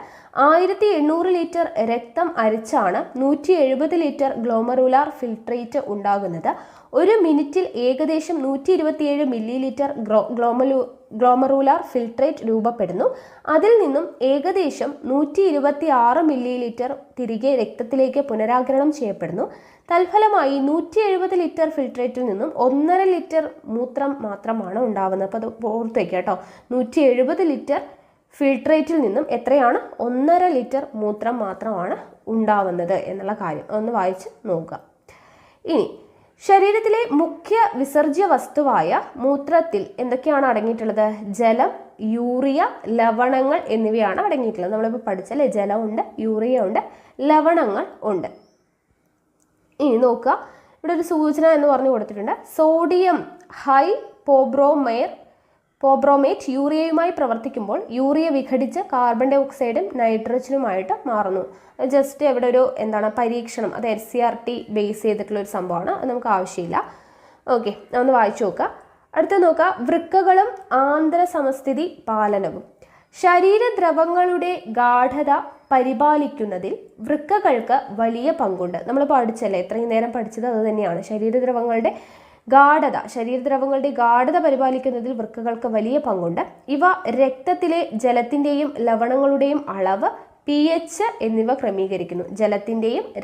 1800 ലിറ്റർ രക്തം അരിച്ചാണ് 170 ലിറ്റർ ഗ്ലോമറുലാർ ഫിൽട്രേറ്റ് ഉണ്ടാകുന്നത്. ഒരു മിനിറ്റിൽ ഏകദേശം 127 മില്ലി ലിറ്റർ ഗ്ലോമറുലാർ ഫിൽട്രേറ്റ് രൂപപ്പെടുന്നു. അതിൽ നിന്നും ഏകദേശം 126 മില്ലി ലിറ്റർ തിരികെ രക്തത്തിലേക്ക് പുനരാഗിരണം ചെയ്യപ്പെടുന്നു. തൽഫലമായി 170 ലിറ്റർ ഫിൽട്രേറ്റിൽ നിന്നും 1.5 ലിറ്റർ മൂത്രം മാത്രമാണ് ഉണ്ടാവുന്നത്. അപ്പോൾ അത് ഓർത്ത് വയ്ക്കുക കേട്ടോ. 170 ലിറ്റർ ഫിൽട്രേറ്റിൽ നിന്നും എത്രയാണ്? 1.5 ലിറ്റർ മൂത്രം മാത്രമാണ് ഉണ്ടാവുന്നത് എന്നുള്ള കാര്യം ഒന്ന് വായിച്ച് നോക്കുക. ഇനി ശരീരത്തിലെ മുഖ്യ വിസർജ്യ വസ്തുവായ മൂത്രത്തിൽ എന്തൊക്കെയാണ് അടങ്ങിയിട്ടുള്ളത്? ജലം, യൂറിയ, ലവണങ്ങൾ എന്നിവയാണ് അടങ്ങിയിട്ടുള്ളത്. നമ്മളിപ്പോൾ പഠിച്ചല്ലേ, ജലമുണ്ട്, യൂറിയ ഉണ്ട്, ലവണങ്ങൾ ഉണ്ട്. ഇനി നോക്കുക, ഇവിടെ ഒരു സൂചന എന്ന് പറഞ്ഞു കൊടുത്തിട്ടുണ്ട്. സോഡിയം ഹൈ പോബ്രോമേറ്റ് യൂറിയയുമായി പ്രവർത്തിക്കുമ്പോൾ യൂറിയ വിഘടിച്ച് കാർബൺ ഡൈ ഓക്സൈഡും നൈട്രജനുമായിട്ട് മാറുന്നു. ജസ്റ്റ് ഇവിടെ ഒരു പരീക്ഷണം, അത് SCRT ബേസ് ചെയ്തിട്ടുള്ള ഒരു സംഭവമാണ്, അത് നമുക്ക് ആവശ്യമില്ല. ഓക്കെ, ഒന്ന് വായിച്ചു നോക്കുക. അടുത്ത നോക്കുക, വൃക്കകളും ആന്തര സമസ്ഥിതി പാലനവും. ശരീരദ്രവങ്ങളുടെ ഗാഢത പരിപാലിക്കുന്നതിൽ വൃക്കകൾക്ക് വലിയ പങ്കുണ്ട്. നമ്മൾ പഠിച്ചല്ലേ, ഇത്രയും നേരം പഠിച്ചത് അത് തന്നെയാണ്. ശരീരദ്രവങ്ങളുടെ ഗാഢത പരിപാലിക്കുന്നതിൽ വൃക്കകൾക്ക് വലിയ പങ്കുണ്ട്. ഇവ രക്തത്തിലെ ജലത്തിൻ്റെയും ലവണങ്ങളുടെയും അളവ്, pH എന്നിവ ക്രമീകരിക്കുന്നു.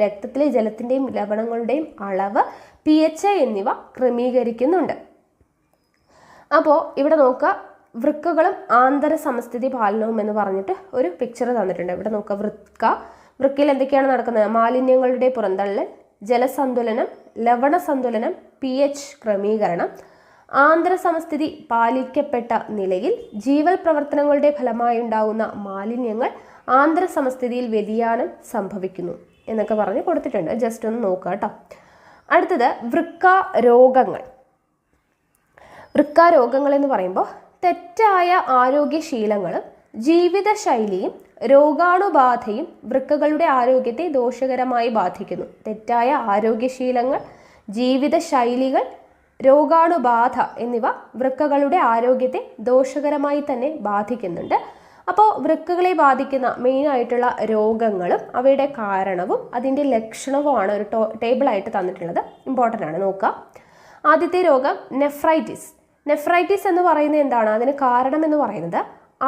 രക്തത്തിലെ ജലത്തിൻ്റെയും ലവണങ്ങളുടെയും അളവ്, pH എന്നിവ ക്രമീകരിക്കുന്നുണ്ട്. അപ്പോൾ ഇവിടെ നോക്കുക, വൃക്കകളും ആന്തര സമസ്ഥിതി പാലനവും എന്ന് പറഞ്ഞിട്ട് ഒരു പിക്ചർ തന്നിട്ടുണ്ട്. ഇവിടെ നോക്കുക, വൃക്കയിൽ എന്തൊക്കെയാണ് നടക്കുന്നത്? മാലിന്യങ്ങളുടെ പുറന്തള്ളൽ, ജലസന്തുലനം, ലവണസന്തുലനം, pH ക്രമീകരണം. ആന്തര സമസ്ഥിതി പാലിക്കപ്പെട്ട നിലയിൽ ജീവൽ പ്രവർത്തനങ്ങളുടെ ഫലമായി ഉണ്ടാകുന്ന മാലിന്യങ്ങൾ ആന്തര സമസ്ഥിതിയിൽ വ്യതിയാനം സംഭവിക്കുന്നു എന്നൊക്കെ പറഞ്ഞ് കൊടുത്തിട്ടുണ്ട്. ജസ്റ്റ് ഒന്ന് നോക്കുക കേട്ടോ. അടുത്തത് വൃക്കാരോഗങ്ങൾ എന്ന് പറയുമ്പോൾ തെറ്റായ ആരോഗ്യശീലങ്ങളും ജീവിതശൈലിയും രോഗാണുബാധയും വൃക്കകളുടെ ആരോഗ്യത്തെ ദോഷകരമായി ബാധിക്കുന്നു. തെറ്റായ ആരോഗ്യശീലങ്ങൾ, ജീവിതശൈലികൾ, രോഗാണുബാധ എന്നിവ വൃക്കകളുടെ ആരോഗ്യത്തെ ദോഷകരമായി തന്നെ ബാധിക്കുന്നുണ്ട്. അപ്പോൾ വൃക്കകളെ ബാധിക്കുന്ന മെയിനായിട്ടുള്ള രോഗങ്ങളും അവയുടെ കാരണവും അതിൻ്റെ ലക്ഷണവുമാണ് ഒരു ടേബിളായിട്ട് തന്നിട്ടുള്ളത്. ഇമ്പോർട്ടൻ്റ് ആണ്, നോക്കുക. ആദ്യത്തെ രോഗം നെഫ്രൈറ്റിസ് എന്ന് പറയുന്നത് എന്താണ്? അതിന് കാരണം എന്ന് പറയുന്നത്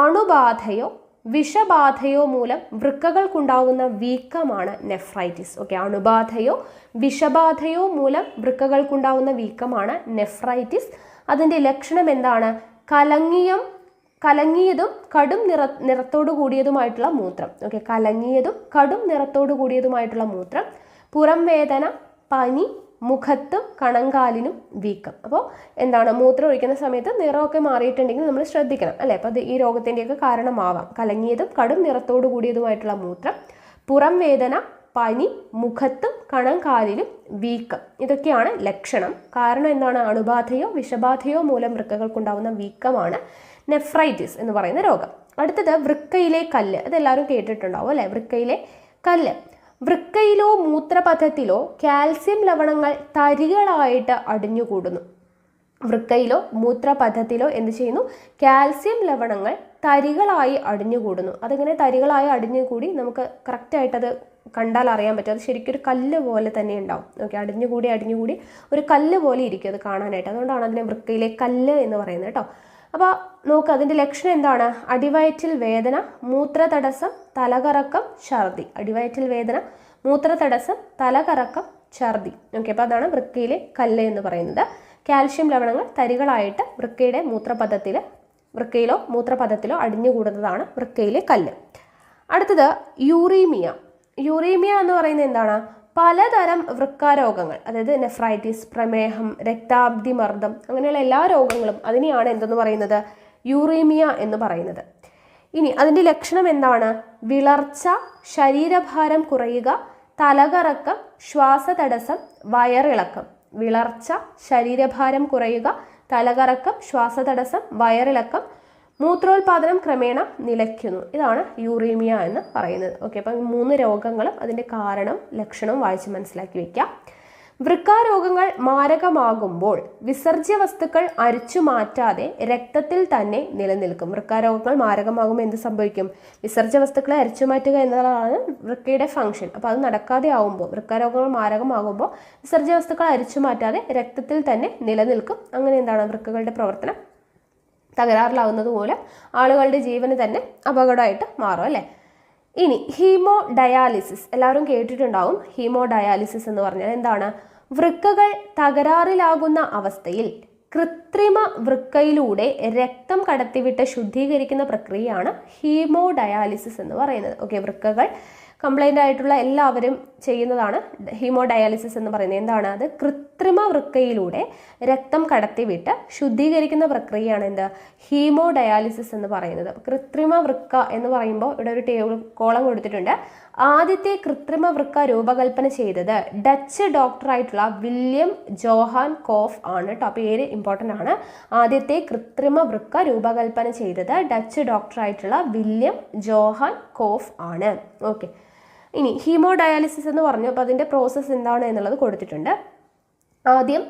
അണുബാധയോ വിഷബാധയോ മൂലം വൃക്കകൾക്കുണ്ടാവുന്ന വീക്കമാണ് നെഫ്രൈറ്റിസ്. ഓക്കെ, അണുബാധയോ വിഷബാധയോ മൂലം വൃക്കകൾക്കുണ്ടാവുന്ന വീക്കമാണ് നെഫ്രൈറ്റിസ്. അതിൻ്റെ ലക്ഷണം എന്താണ്? കലങ്ങിയതും കടും നിറത്തോടു കൂടിയതുമായിട്ടുള്ള മൂത്രം. ഓക്കെ, കലങ്ങിയതും കടും നിറത്തോടു കൂടിയതുമായിട്ടുള്ള മൂത്രം, പുറം വേദന, പനി, മുഖത്തും കണങ്കാലിനും വീക്കം. അപ്പോൾ എന്താണ്, മൂത്രം ഒഴിക്കുന്ന സമയത്ത് നിറമൊക്കെ മാറിയിട്ടുണ്ടെങ്കിൽ നമ്മൾ ശ്രദ്ധിക്കണം അല്ലേ. അപ്പോൾ അത് ഈ രോഗത്തിൻ്റെയൊക്കെ കാരണമാവാം. കലങ്ങിയതും കടും നിറത്തോടു കൂടിയതുമായിട്ടുള്ള മൂത്രം, പുറം വേദന, പനി, മുഖത്തും കണങ്കാലിലും വീക്കം, ഇതൊക്കെയാണ് ലക്ഷണം. കാരണം എന്താണ്, അണുബാധയോ വിഷബാധയോ മൂലം വൃക്കകൾക്കുണ്ടാവുന്ന വീക്കമാണ് നെഫ്രൈറ്റിസ് എന്ന് പറയുന്ന രോഗം. അടുത്തത് വൃക്കയിലെ കല്ല്. അതെല്ലാവരും കേട്ടിട്ടുണ്ടാവും അല്ലേ. വൃക്കയിലെ കല്ല്. വൃക്കയിലോ മൂത്രപഥത്തിലോ കാൽസ്യം ലവണങ്ങൾ തരികളായിട്ട് അടിഞ്ഞുകൂടുന്നു. വൃക്കയിലോ മൂത്രപഥത്തിലോ എന്ത് ചെയ്യുന്നു, കാൽസ്യം ലവണങ്ങൾ തരികളായി അടിഞ്ഞുകൂടുന്നു. അതിങ്ങനെ തരികളായി അടിഞ്ഞുകൂടി നമുക്ക് കറക്റ്റായിട്ടത് കണ്ടാൽ അറിയാൻ പറ്റും. അത് ശരിക്കും ഒരു കല്ല് പോലെ തന്നെ ഉണ്ടാവും. ഓക്കെ, അടിഞ്ഞുകൂടി ഒരു കല്ല് പോലെ ഇരിക്കും അത് കാണാനായിട്ട്. അതുകൊണ്ടാണ് അതിനെ വൃക്കയിലെ കല്ല് എന്ന് പറയുന്നത് കേട്ടോ. അപ്പോൾ നോക്കുക, അതിൻ്റെ ലക്ഷണം എന്താണ്, അടിവയറ്റിൽ വേദന, മൂത്രതടസ്സം, തലകറക്കം, ഛർദി. അടിവയറ്റിൽ വേദന, മൂത്രതടസ്സം, തലകറക്കം, ഛർദി. ഓക്കെ, അപ്പോൾ അതാണ് വൃക്കയിലെ കല്ല് എന്ന് പറയുന്നത്. കാൽഷ്യം ലവണങ്ങൾ തരികളായിട്ട് വൃക്കയിലോ മൂത്രപഥത്തിലോ അടിഞ്ഞുകൂടുന്നതാണ് വൃക്കയിലെ കല്ല്. അടുത്തത് യൂറീമിയ. യൂറീമിയ എന്ന് പറയുന്നത് എന്താണ്, പലതരം വൃക്കാരോഗങ്ങൾ, അതായത് നെഫ്രൈറ്റിസ്, പ്രമേഹം, രക്താബ്ദിമർദ്ദം, അങ്ങനെയുള്ള എല്ലാ രോഗങ്ങളും അതിനെയാണ് എന്തെന്ന് പറയുന്നത്, യൂറീമിയ എന്ന് പറയുന്നത്. ഇനി അതിൻ്റെ ലക്ഷണം എന്താണ്, വിളർച്ച, ശരീരഭാരം കുറയുക, തലകറക്കം, ശ്വാസതടസ്സം, വയറിളക്കം. വിളർച്ച, ശരീരഭാരം കുറയുക, തലകറക്കം, ശ്വാസതടസ്സം, വയറിളക്കം, മൂത്രോത്പാദനം ക്രമേണ നിലയ്ക്കുന്നു. ഇതാണ് യൂറീമിയ എന്ന് പറയുന്നത്. ഓക്കെ, അപ്പം 3 രോഗങ്ങളും അതിൻ്റെ കാരണം ലക്ഷണവും വായിച്ച് മനസ്സിലാക്കി വയ്ക്കാം. വൃക്കാരോഗങ്ങൾ മാരകമാകുമ്പോൾ വിസർജ്യ വസ്തുക്കൾ അരിച്ചു മാറ്റാതെ രക്തത്തിൽ തന്നെ നിലനിൽക്കും. വൃക്കാരോഗങ്ങൾ മാരകമാകുമ്പോൾ എന്ത് സംഭവിക്കും, വിസർജ്യ വസ്തുക്കളെ അരിച്ചു മാറ്റുക എന്നതാണ് വൃക്കയുടെ ഫംഗ്ഷൻ. അപ്പോൾ അത് നടക്കാതെ ആവുമ്പോൾ, വൃക്കാരോഗങ്ങൾ മാരകമാകുമ്പോൾ വിസർജ്യ വസ്തുക്കൾ അരിച്ചു മാറ്റാതെ രക്തത്തിൽ തന്നെ നിലനിൽക്കും. അങ്ങനെ എന്താണ്, വൃക്കകളുടെ പ്രവർത്തനം തകരാറിലാവുന്നത് മൂലം ആളുകളുടെ ജീവന് തന്നെ അപകടമായിട്ട് മാറും അല്ലേ. ഇനി ഹീമോ ഡയാലിസിസ് എല്ലാവരും കേട്ടിട്ടുണ്ടാവും. ഹീമോ ഡയാലിസിസ് എന്ന് പറഞ്ഞാൽ എന്താണ്, വൃക്കകൾ തകരാറിലാകുന്ന അവസ്ഥയിൽ കൃത്രിമ വൃക്കയിലൂടെ രക്തം കടത്തിവിട്ട് ശുദ്ധീകരിക്കുന്ന പ്രക്രിയയാണ് ഹീമോ ഡയാലിസിസ് എന്ന് പറയുന്നത്. ഓക്കെ, വൃക്കകൾ കംപ്ലൈൻ്റ് ആയിട്ടുള്ള എല്ലാവരും ചെയ്യുന്നതാണ് ഹീമോ ഡയാലിസിസ് എന്ന് പറയുന്നത്. എന്താണ് അത്, കൃത്രിമ വൃക്കയിലൂടെ രക്തം കടത്തിവിട്ട് ശുദ്ധീകരിക്കുന്ന പ്രക്രിയയാണ് എന്ത്, ഹീമോ ഡയാലിസിസ് എന്ന് പറയുന്നത്. കൃത്രിമ വൃക്ക എന്ന് പറയുമ്പോൾ ഇവിടെ ഒരു കോളം കൊടുത്തിട്ടുണ്ട്. ആദ്യത്തെ കൃത്രിമ വൃക്ക രൂപകൽപ്പന ചെയ്തത് ഡച്ച് ഡോക്ടറായിട്ടുള്ള വില്യം ജോഹാൻ കോഫ് ആണ് കേട്ടോ. പേര് ഇമ്പോർട്ടൻ്റ് ആണ്. ആദ്യത്തെ കൃത്രിമ വൃക്ക രൂപകൽപ്പന ചെയ്തത് ഡച്ച് ഡോക്ടറായിട്ടുള്ള വില്യം ജോഹാൻ കോഫ് ആണ്. ഓക്കെ, ഇനി ഹീമോ ഡയാലിസിസ് എന്ന് പറഞ്ഞു. അപ്പോൾ അതിൻ്റെ പ്രോസസ്സ് എന്താണ് എന്നുള്ളത് കൊടുത്തിട്ടുണ്ട്. ആദ്യം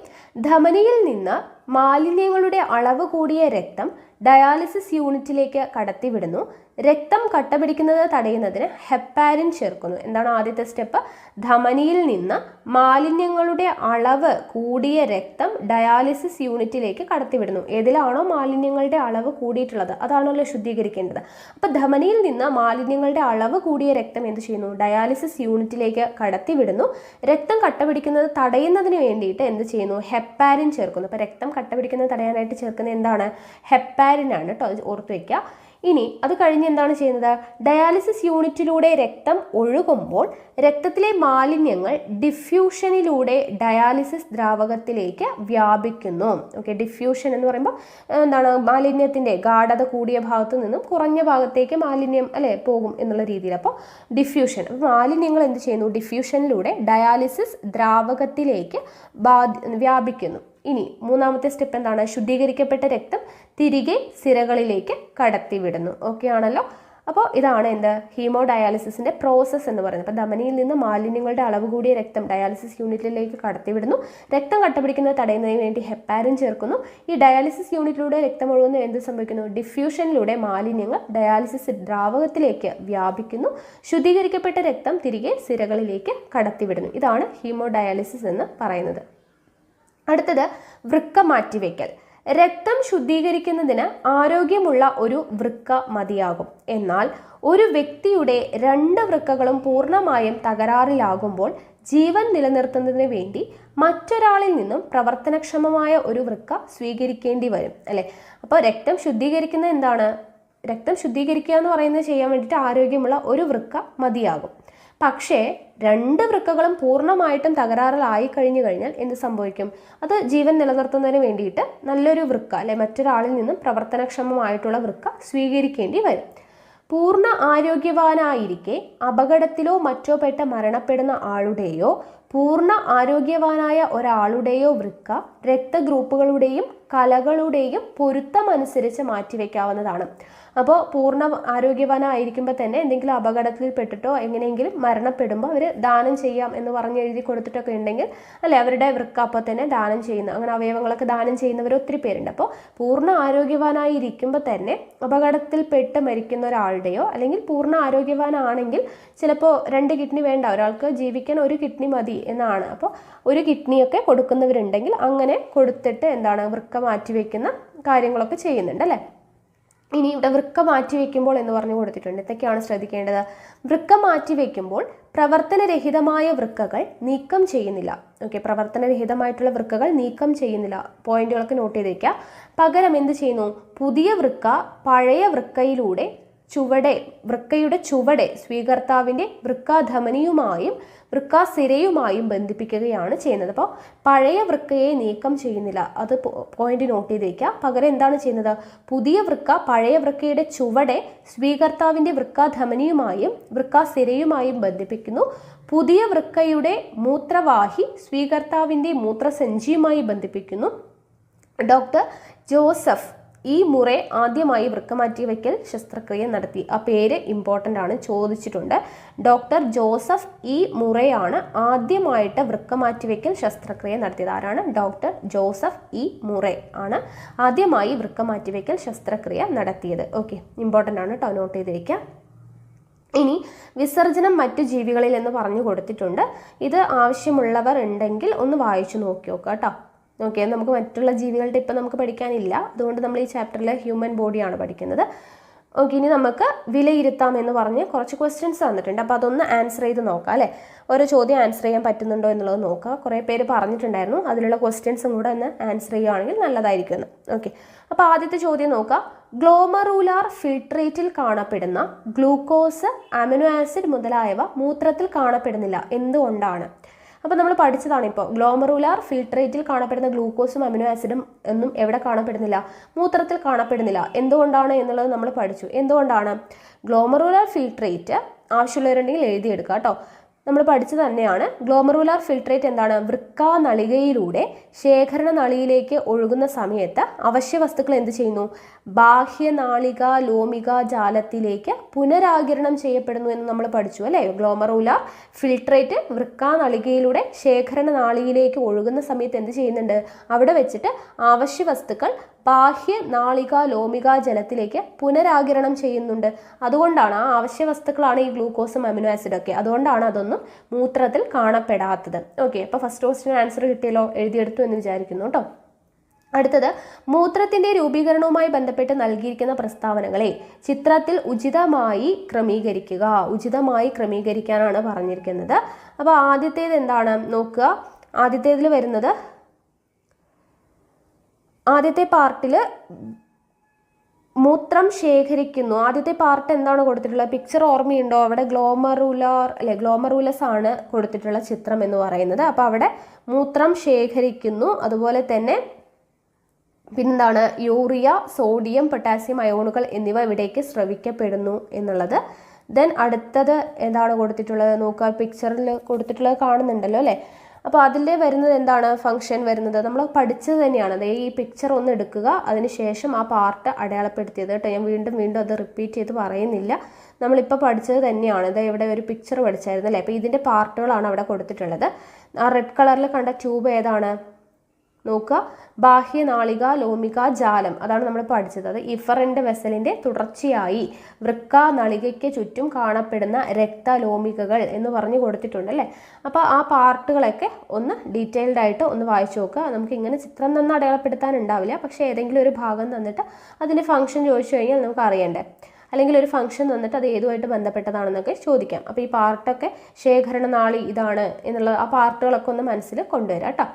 ധമനിയിൽ നിന്ന് മാലിന്യങ്ങളുടെ അളവ് കൂടിയ രക്തം ഡയാലിസിസ് യൂണിറ്റിലേക്ക് കടത്തിവിടുന്നു. രക്തം കട്ടപിടിക്കുന്നത് തടയുന്നതിന് ഹെപ്പാരിൻ ചേർക്കുന്നു. എന്താണ് ആദ്യത്തെ സ്റ്റെപ്പ്, ധമനിയിൽ നിന്ന് മാലിന്യങ്ങളുടെ അളവ് കൂടിയ രക്തം ഡയാലിസിസ് യൂണിറ്റിലേക്ക് കടത്തിവിടുന്നു. ഏതിലാണോ മാലിന്യങ്ങളുടെ അളവ് കൂടിയിട്ടുള്ളത് അതാണല്ലോ ശുദ്ധീകരിക്കേണ്ടത്. അപ്പോൾ ധമനിയിൽ നിന്ന് മാലിന്യങ്ങളുടെ അളവ് കൂടിയ രക്തം എന്ത് ചെയ്യുന്നു, ഡയാലിസിസ് യൂണിറ്റിലേക്ക് കടത്തിവിടുന്നു. രക്തം കട്ടപിടിക്കുന്നത് തടയുന്നതിന് വേണ്ടിയിട്ട് എന്ത് ചെയ്യുന്നു, ഹെപ്പാരിൻ ചേർക്കുന്നു. അപ്പോൾ രക്തം കട്ടപിടിക്കുന്നത് തടയാനായിട്ട് ചേർക്കുന്നത് എന്താണ്, ഹെപ്പാരിൻ ആണ് കേട്ടോ, അത് ഓർത്ത് വയ്ക്കുക. ഇനി അത് കഴിഞ്ഞ് എന്താണ് ചെയ്യുന്നത്, ഡയാലിസിസ് യൂണിറ്റിലൂടെ രക്തം ഒഴുകുമ്പോൾ രക്തത്തിലെ മാലിന്യങ്ങൾ ഡിഫ്യൂഷനിലൂടെ ഡയാലിസിസ് ദ്രാവകത്തിലേക്ക് വ്യാപിക്കുന്നു. ഓക്കെ, ഡിഫ്യൂഷൻ എന്ന് പറയുമ്പോൾ എന്താണ്, മാലിന്യത്തിൻ്റെ ഗാഢത കൂടിയ ഭാഗത്തു നിന്നും കുറഞ്ഞ ഭാഗത്തേക്ക് മാലിന്യം അല്ലേ പോകും എന്നുള്ള രീതിയിൽ. അപ്പോൾ ഡിഫ്യൂഷൻ, മാലിന്യങ്ങൾ എന്ത് ചെയ്യുന്നു, ഡിഫ്യൂഷനിലൂടെ ഡയാലിസിസ് ദ്രാവകത്തിലേക്ക് വ്യാപിക്കുന്നു. ഇനി മൂന്നാമത്തെ സ്റ്റെപ്പ് എന്താണ്, ശുദ്ധീകരിക്കപ്പെട്ട രക്തം തിരികെ സിരകളിലേക്ക് കടത്തിവിടുന്നു. ഓക്കെ ആണല്ലോ. അപ്പോൾ ഇതാണ് എന്ത്, ഹീമോ ഡയാലിസിസിൻ്റെ പ്രോസസ്സ് എന്ന് പറയുന്നത്. അപ്പോൾ ധമനിയിൽ നിന്ന് മാലിന്യങ്ങളുടെ അളവ് കൂടിയ രക്തം ഡയാലിസിസ് യൂണിറ്റിലേക്ക് കടത്തിവിടുന്നു. രക്തം കട്ടപിടിക്കുന്നത് തടയുന്നതിന് വേണ്ടി ഹെപ്പാരിൻ ചേർക്കുന്നു. ഈ ഡയാലിസിസ് യൂണിറ്റിലൂടെ രക്തം ഒഴുകുന്ന എന്ത് സംഭവിക്കുന്നു, ഡിഫ്യൂഷനിലൂടെ മാലിന്യങ്ങൾ ഡയാലിസിസ് ദ്രാവകത്തിലേക്ക് വ്യാപിക്കുന്നു. ശുദ്ധീകരിക്കപ്പെട്ട രക്തം തിരികെ സിരകളിലേക്ക് കടത്തിവിടുന്നു. ഇതാണ് ഹീമോ ഡയാലിസിസ് എന്ന് പറയുന്നത്. അടുത്തത് വൃക്ക മാറ്റിവെക്കൽ. രക്തം ശുദ്ധീകരിക്കുന്നതിന് ആരോഗ്യമുള്ള ഒരു വൃക്ക മതിയാകും. എന്നാൽ ഒരു വ്യക്തിയുടെ 2 വൃക്കകളും പൂർണ്ണമായും തകരാറിലാകുമ്പോൾ ജീവൻ നിലനിർത്തുന്നതിന് വേണ്ടി മറ്റൊരാളിൽ നിന്നും പ്രവർത്തനക്ഷമമായ ഒരു വൃക്ക സ്വീകരിക്കേണ്ടി വരും അല്ലേ. അപ്പോൾ രക്തം ശുദ്ധീകരിക്കുന്നത് എന്താണ്, രക്തം ശുദ്ധീകരിക്കുക എന്ന് പറയുന്നത് ചെയ്യാൻ വേണ്ടിയിട്ട് ആരോഗ്യമുള്ള ഒരു വൃക്ക മതിയാകും. പക്ഷേ 2 വൃക്കകളും പൂർണ്ണമായിട്ടും തകരാറിലായി കഴിഞ്ഞു കഴിഞ്ഞാൽ എന്ത് സംഭവിക്കും? അത് ജീവൻ നിലനിർത്തുന്നതിന് വേണ്ടിയിട്ട് നല്ലൊരു വൃക്ക അല്ലെ മറ്റൊരാളിൽ നിന്നും പ്രവർത്തനക്ഷമമായിട്ടുള്ള വൃക്ക സ്വീകരിക്കേണ്ടി വരും. പൂർണ്ണ ആരോഗ്യവാനായിരിക്കെ അപകടത്തിലോ മറ്റോ പെട്ട് മരണപ്പെടുന്ന ആളുടെയോ പൂർണ്ണ ആരോഗ്യവാനായ ഒരാളുടെയോ വൃക്ക രക്തഗ്രൂപ്പുകളുടെയും കലകളുടെയും പൊരുത്തമനുസരിച്ച് മാറ്റിവെക്കാവുന്നതാണ്. അപ്പോൾ പൂർണ്ണ ആരോഗ്യവാനായിരിക്കുമ്പോൾ തന്നെ എന്തെങ്കിലും അപകടത്തിൽ പെട്ടിട്ടോ എങ്ങനെയെങ്കിലും മരണപ്പെടുമ്പോൾ അവർ ദാനം ചെയ്യാം എന്ന് പറഞ്ഞ് എഴുതി കൊടുത്തിട്ടൊക്കെ ഉണ്ടെങ്കിൽ അല്ലെ അവരുടെ വൃക്ക അപ്പോൾ തന്നെ ദാനം ചെയ്യുന്ന അങ്ങനെ അവയവങ്ങളൊക്കെ ദാനം ചെയ്യുന്നവർ ഒത്തിരി പേരുണ്ട്. അപ്പോൾ പൂർണ്ണ ആരോഗ്യവാനായിരിക്കുമ്പോൾ തന്നെ അപകടത്തിൽ പെട്ട് മരിക്കുന്ന ഒരാളുടെയോ അല്ലെങ്കിൽ പൂർണ്ണ ആരോഗ്യവാനാണെങ്കിൽ ചിലപ്പോൾ 2 കിഡ്നി വേണ്ട, ഒരാൾക്ക് ജീവിക്കാൻ 1 കിഡ്നി മതി എന്നാണ്. അപ്പോൾ 1 കിഡ്നിയൊക്കെ കൊടുക്കുന്നവരുണ്ടെങ്കിൽ അങ്ങനെ കൊടുത്തിട്ട് എന്താണ് വൃക്ക മാറ്റിവെക്കുന്ന കാര്യങ്ങളൊക്കെ ചെയ്യുന്നുണ്ട് അല്ലേ. ഇനി ഇവിടെ വൃക്ക മാറ്റിവെക്കുമ്പോൾ എന്ന് പറഞ്ഞു കൊടുത്തിട്ടുണ്ട്. ഇതൊക്കെയാണ് ശ്രദ്ധിക്കേണ്ടത്. വൃക്ക മാറ്റിവെക്കുമ്പോൾ പ്രവർത്തനരഹിതമായ വൃക്കകൾ നീക്കം ചെയ്യുന്നില്ല. ഓക്കെ, പ്രവർത്തനരഹിതമായിട്ടുള്ള വൃക്കകൾ നീക്കം ചെയ്യുന്നില്ല. പോയിന്റുകളൊക്കെ നോട്ട് ചെയ്ത് വയ്ക്കുക. പകരം എന്ത് ചെയ്യുന്നു? പുതിയ വൃക്ക പഴയ വൃക്കയിലൂടെ വൃക്കയുടെ ചുവടെ സ്വീകർത്താവിൻ്റെ വൃക്കാധമനിയുമായും വൃക്കാസിരയുമായും ബന്ധിപ്പിക്കുകയാണ് ചെയ്യുന്നത്. അപ്പോൾ പഴയ വൃക്കയെ നീക്കം ചെയ്യുന്നില്ല, അത് പോയിന്റ് നോട്ട് ചെയ്ത് വയ്ക്കുക. പകരം എന്താണ് ചെയ്യുന്നത്? പുതിയ വൃക്ക പഴയ വൃക്കയുടെ ചുവടെ സ്വീകർത്താവിൻ്റെ വൃക്കാധമനിയുമായും വൃക്കാസിരയുമായും ബന്ധിപ്പിക്കുന്നു. പുതിയ വൃക്കയുടെ മൂത്രവാഹി സ്വീകർത്താവിൻ്റെ മൂത്രസഞ്ചിയുമായി ബന്ധിപ്പിക്കുന്നു. ഡോക്ടർ ജോസഫ് ഇ മുറെ ആദ്യമായി വൃക്ക മാറ്റിവെക്കൽ ശസ്ത്രക്രിയ നടത്തി. ആ പേര് ഇമ്പോർട്ടൻ്റ് ആണ്, ചോദിച്ചിട്ടുണ്ട്. ഡോക്ടർ ജോസഫ് ഇ മുറെയാണ് ആദ്യമായിട്ട് വൃക്ക മാറ്റിവെക്കൽ ശസ്ത്രക്രിയ നടത്തിയത്. ആരാണ്? ഡോക്ടർ ജോസഫ് ഇ മുറെ ആണ് ആദ്യമായി വൃക്ക മാറ്റിവെക്കൽ ശസ്ത്രക്രിയ നടത്തിയത്. ഓക്കെ, ഇമ്പോർട്ടൻ്റ് ആണ് കേട്ടോ, നോട്ട് ചെയ്ത് വയ്ക്കുക. ഇനി വിസർജനം മറ്റു ജീവികളിൽ എന്ന് പറഞ്ഞു കൊടുത്തിട്ടുണ്ട്. ഇത് ആവശ്യമുള്ളവർ ഉണ്ടെങ്കിൽ ഒന്ന് വായിച്ചു നോക്കി നോക്കുക കേട്ടോ. ഓക്കെ, നമുക്ക് മറ്റുള്ള ജീവികളുടെ ഇപ്പം നമുക്ക് പഠിക്കാനില്ല, അതുകൊണ്ട് നമ്മൾ ഈ ചാപ്റ്ററിൽ ഹ്യൂമൻ ബോഡിയാണ് പഠിക്കുന്നത്. ഓക്കെ, ഇനി നമുക്ക് വിലയിരുത്താം എന്ന് പറഞ്ഞ് കുറച്ച് ക്വസ്റ്റ്യൻസ് തന്നിട്ടുണ്ട്. അപ്പോൾ അതൊന്ന് ആൻസർ ചെയ്ത് നോക്കാം അല്ലേ. ഓരോ ചോദ്യം ആൻസർ ചെയ്യാൻ പറ്റുന്നുണ്ടോ എന്നുള്ളത് നോക്കുക. കുറേ പേര് പറഞ്ഞിട്ടുണ്ടായിരുന്നു, അതിലുള്ള ക്വസ്റ്റ്യൻസും കൂടെ ഒന്ന് ആൻസർ ചെയ്യുകയാണെങ്കിൽ നല്ലതായിരിക്കും. ഓക്കെ, അപ്പോൾ ആദ്യത്തെ ചോദ്യം നോക്കാം. ഗ്ലോമറൂലാർ ഫിൽട്രേറ്റിൽ കാണപ്പെടുന്ന ഗ്ലൂക്കോസ്, അമിനോ ആസിഡ് മുതലായവ മൂത്രത്തിൽ കാണപ്പെടുന്നില്ല, എന്തുകൊണ്ടാണ്? അപ്പോൾ നമ്മൾ പഠിച്ചതാണ് ഇപ്പോൾ. ഗ്ലോമറൂലാർ ഫിൽട്രേറ്റിൽ കാണപ്പെടുന്ന ഗ്ലൂക്കോസും അമിനോ ആസിഡും ഒന്നും എവിടെ കാണപ്പെടുന്നില്ല? മൂത്രത്തിൽ കാണപ്പെടുന്നില്ല. എന്തുകൊണ്ടാണ് എന്നുള്ളത് നമ്മൾ പഠിച്ചു. എന്തുകൊണ്ടാണ്? ഗ്ലോമറൂലാർ ഫിൽട്രേറ്റ് ആവശ്യമുള്ളവരുണ്ടെങ്കിൽ എഴുതിയെടുക്കുക കേട്ടോ. നമ്മൾ പഠിച്ചത് തന്നെയാണ്. ഗ്ലോമറൂലാർ ഫിൽട്രേറ്റ് എന്താണ്? വൃക്കാനളികയിലൂടെ ശേഖരണ നളിയിലേക്ക് ഒഴുകുന്ന സമയത്ത് അവശ്യ വസ്തുക്കൾ എന്ത് ചെയ്യുന്നു? ബാഹ്യനാളിക ലോമിക ജാലത്തിലേക്ക് പുനരാകിരണം ചെയ്യപ്പെടുന്നു എന്ന് നമ്മൾ പഠിച്ചു അല്ലേ. ഗ്ലോമറൂലാർ ഫിൽട്രേറ്റ് വൃക്കാനളികയിലൂടെ ശേഖരണ നാളിയിലേക്ക് ഒഴുകുന്ന സമയത്ത് എന്ത് ചെയ്യുന്നുണ്ട്? അവിടെ വെച്ചിട്ട് അവശ്യ വസ്തുക്കൾ ബാഹ്യ നാളിക ലോമിക ജലത്തിലേക്ക് പുനരാകിരണം ചെയ്യുന്നുണ്ട്. അതുകൊണ്ടാണ് ആ അവശ്യ വസ്തുക്കളാണ് ഈ ഗ്ലൂക്കോസും അമിനോ ആസിഡും ഒക്കെ. അതുകൊണ്ടാണ് അതൊന്നും മൂത്രത്തിൽ കാണപ്പെടാത്തത്. ഓക്കെ, അപ്പോൾ ഫസ്റ്റ് ക്വസ്റ്റിന് ആൻസർ കിട്ടിയല്ലോ, എഴുതിയെടുത്തു എന്ന് വിചാരിക്കുന്നു കേട്ടോ. അടുത്തത്, മൂത്രത്തിന്റെ രൂപീകരണവുമായി ബന്ധപ്പെട്ട് നൽകിയിരിക്കുന്ന പ്രസ്താവനകളെ ചിത്രത്തിൽ ഉചിതമായി ക്രമീകരിക്കുക. ഉചിതമായി ക്രമീകരിക്കാനാണ് പറഞ്ഞിരിക്കുന്നത്. അപ്പോൾ ആദ്യത്തേത് എന്താണ് നോക്കുക. ആദ്യത്തേതിൽ വരുന്നത്, ആദ്യത്തെ പാർട്ടിൽ മൂത്രം ശേഖരിക്കുന്നു. ആദ്യത്തെ പാർട്ട് എന്താണ് കൊടുത്തിട്ടുള്ളത്? പിക്ചർ ഓർമ്മയുണ്ടോ? അവിടെ ഗ്ലോമറൂലാർ അല്ലെ, ഗ്ലോമറൂലസ് ആണ് കൊടുത്തിട്ടുള്ള ചിത്രം എന്ന് പറയുന്നത്. അപ്പോൾ അവിടെ മൂത്രം ശേഖരിക്കുന്നു. അതുപോലെ തന്നെ പിന്നെന്താണ്? യൂറിയ, സോഡിയം, പൊട്ടാസ്യം അയോണുകൾ എന്നിവ ഇവിടേക്ക് സ്രവിക്കപ്പെടുന്നു എന്നുള്ളത്. ദെൻ അടുത്തത് എന്താണ് കൊടുത്തിട്ടുള്ളത് നോക്കുക. പിക്ചറിൽ കൊടുത്തിട്ടുള്ളത് കാണുന്നുണ്ടല്ലോ അല്ലേ. അപ്പോൾ അതിൽ വരുന്നത് എന്താണ്? ഫംഗ്ഷൻ വരുന്നത് നമ്മൾ പഠിച്ചത് തന്നെയാണ്. അതായത് ഈ പിക്ചർ ഒന്ന് എടുക്കുക, അതിനുശേഷം ആ പാർട്ട് അടയാളപ്പെടുത്തിയത് കേട്ടോ. ഞാൻ വീണ്ടും അത് റിപ്പീറ്റ് ചെയ്ത് പറയുന്നില്ല, നമ്മളിപ്പോൾ പഠിച്ചത് തന്നെയാണ്. ഇത് ഇവിടെ ഒരു പിക്ചർ പഠിച്ചായിരുന്നു അല്ലേ. അപ്പോൾ ഇതിൻ്റെ പാർട്ടുകളാണ് അവിടെ കൊടുത്തിട്ടുള്ളത്. ആ റെഡ് കളറിൽ കണ്ട ട്യൂബ് ഏതാണ് നോക്കുക? ബാഹ്യനാളിക ലോമിക ജാലം, അതാണ് നമ്മൾ പഠിച്ചത്. അത് ഇഫറൻ്റ് വെസലിൻ്റെ തുടർച്ചയായി വൃക്കാനളികയ്ക്ക് ചുറ്റും കാണപ്പെടുന്ന രക്തലോമികകൾ എന്ന് പറഞ്ഞു കൊടുത്തിട്ടുണ്ട് അല്ലേ. അപ്പോൾ ആ പാർട്ടുകളൊക്കെ ഒന്ന് ഡീറ്റെയിൽഡ് ആയിട്ട് ഒന്ന് വായിച്ചു നോക്കുക. നമുക്ക് ഇങ്ങനെ ചിത്രം തന്നെ അടയാളപ്പെടുത്താൻ ഉണ്ടാവില്ല, പക്ഷേ ഏതെങ്കിലും ഒരു ഭാഗം തന്നിട്ട് അതിൻ്റെ ഫംഗ്ഷൻ ചോദിച്ചു കഴിഞ്ഞാൽ നമുക്ക് അറിയണ്ടേ. അല്ലെങ്കിൽ ഒരു ഫംഗ്ഷൻ തന്നിട്ട് അത് ഏതുമായിട്ട് ബന്ധപ്പെട്ടതാണെന്നൊക്കെ ചോദിക്കാം. അപ്പോൾ ഈ പാർട്ടൊക്കെ ശേഖരണ നാളി ഇതാണ് എന്നുള്ള ആ പാർട്ടുകളൊക്കെ ഒന്ന് മനസ്സിൽ കൊണ്ടുവരാം കേട്ടോ.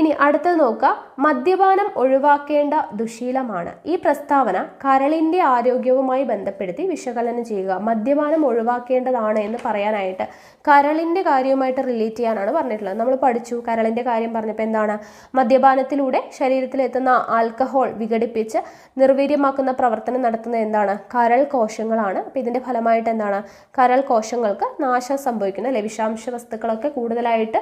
ഇനി അടുത്തത് നോക്കുക, മദ്യപാനം ഒഴിവാക്കേണ്ട ദുശീലമാണ്. ഈ പ്രസ്താവന കരളിൻ്റെ ആരോഗ്യവുമായി ബന്ധപ്പെടുത്തി വിശകലനം ചെയ്യുക. മദ്യപാനം ഒഴിവാക്കേണ്ടതാണ് എന്ന് പറയാനായിട്ട് കരളിൻ്റെ കാര്യവുമായിട്ട് റിലേറ്റ് ചെയ്യാനാണ് പറഞ്ഞിട്ടുള്ളത്. നമ്മൾ പഠിച്ചു, കരളിൻ്റെ കാര്യം പറഞ്ഞപ്പോൾ എന്താണ്, മദ്യപാനത്തിലൂടെ ശരീരത്തിലെത്തുന്ന ആൽക്കഹോൾ വിഘടിപ്പിച്ച് നിർവീര്യമാക്കുന്ന പ്രവർത്തനം നടത്തുന്നത് എന്താണ്, കരൾ കോശങ്ങളാണ്. അപ്പോൾ ഇതിൻ്റെ ഫലമായിട്ട് എന്താണ്, കരൾ കോശങ്ങൾക്ക് നാശം സംഭവിക്കുന്ന അല്ലെ, വിഷാംശ വസ്തുക്കളൊക്കെ കൂടുതലായിട്ട്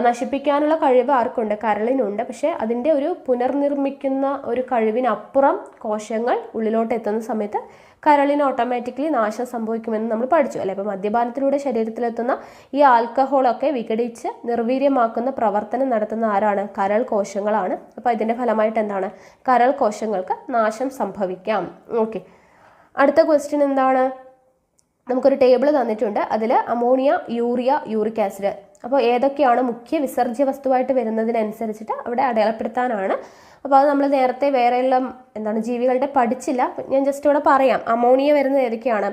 നശിപ്പിക്കാനുള്ള കഴിവ് ആർക്കുണ്ട്, കരളിനുണ്ട്. പക്ഷേ അതിൻ്റെ ഒരു പുനർനിർമ്മിക്കുന്ന ഒരു കഴിവിനപ്പുറം കോശങ്ങൾ ഉള്ളിലോട്ട് എത്തുന്ന സമയത്ത് കരളിന് ഓട്ടോമാറ്റിക്കലി നാശം സംഭവിക്കുമെന്ന് നമ്മൾ പഠിച്ചു അല്ലേ. അപ്പോൾ മദ്യപാനത്തിലൂടെ ശരീരത്തിലെത്തുന്ന ഈ ആൽക്കഹോളൊക്കെ വിഘടിച്ച് നിർവീര്യമാക്കുന്ന പ്രവർത്തനം നടത്തുന്ന ആരാണ്, കരൾ കോശങ്ങളാണ്. അപ്പോൾ ഇതിൻ്റെ ഫലമായിട്ട് എന്താണ്, കരൾ കോശങ്ങൾക്ക് നാശം സംഭവിക്കാം. ഓക്കെ, അടുത്ത ക്വസ്റ്റ്യൻ എന്താണ്, നമുക്കൊരു ടേബിൾ തന്നിട്ടുണ്ട്. അതിൽ അമോണിയ, യൂറിയ, യൂറിക് ആസിഡ്, അപ്പോൾ ഏതൊക്കെയാണ് മുഖ്യ വിസർജ്യ വസ്തുവായിട്ട് വരുന്നതിനനുസരിച്ചിട്ട് അവിടെ അടയാളപ്പെടുത്താനാണ്. അപ്പോൾ അത് നമ്മൾ നേരത്തെ വേറെയുള്ള ജീവികളുടെ പഠിച്ചില്ല, ഞാൻ ജസ്റ്റ് ഇവിടെ പറയാം. അമോണിയ വരുന്നത് ഏതൊക്കെയാണ്,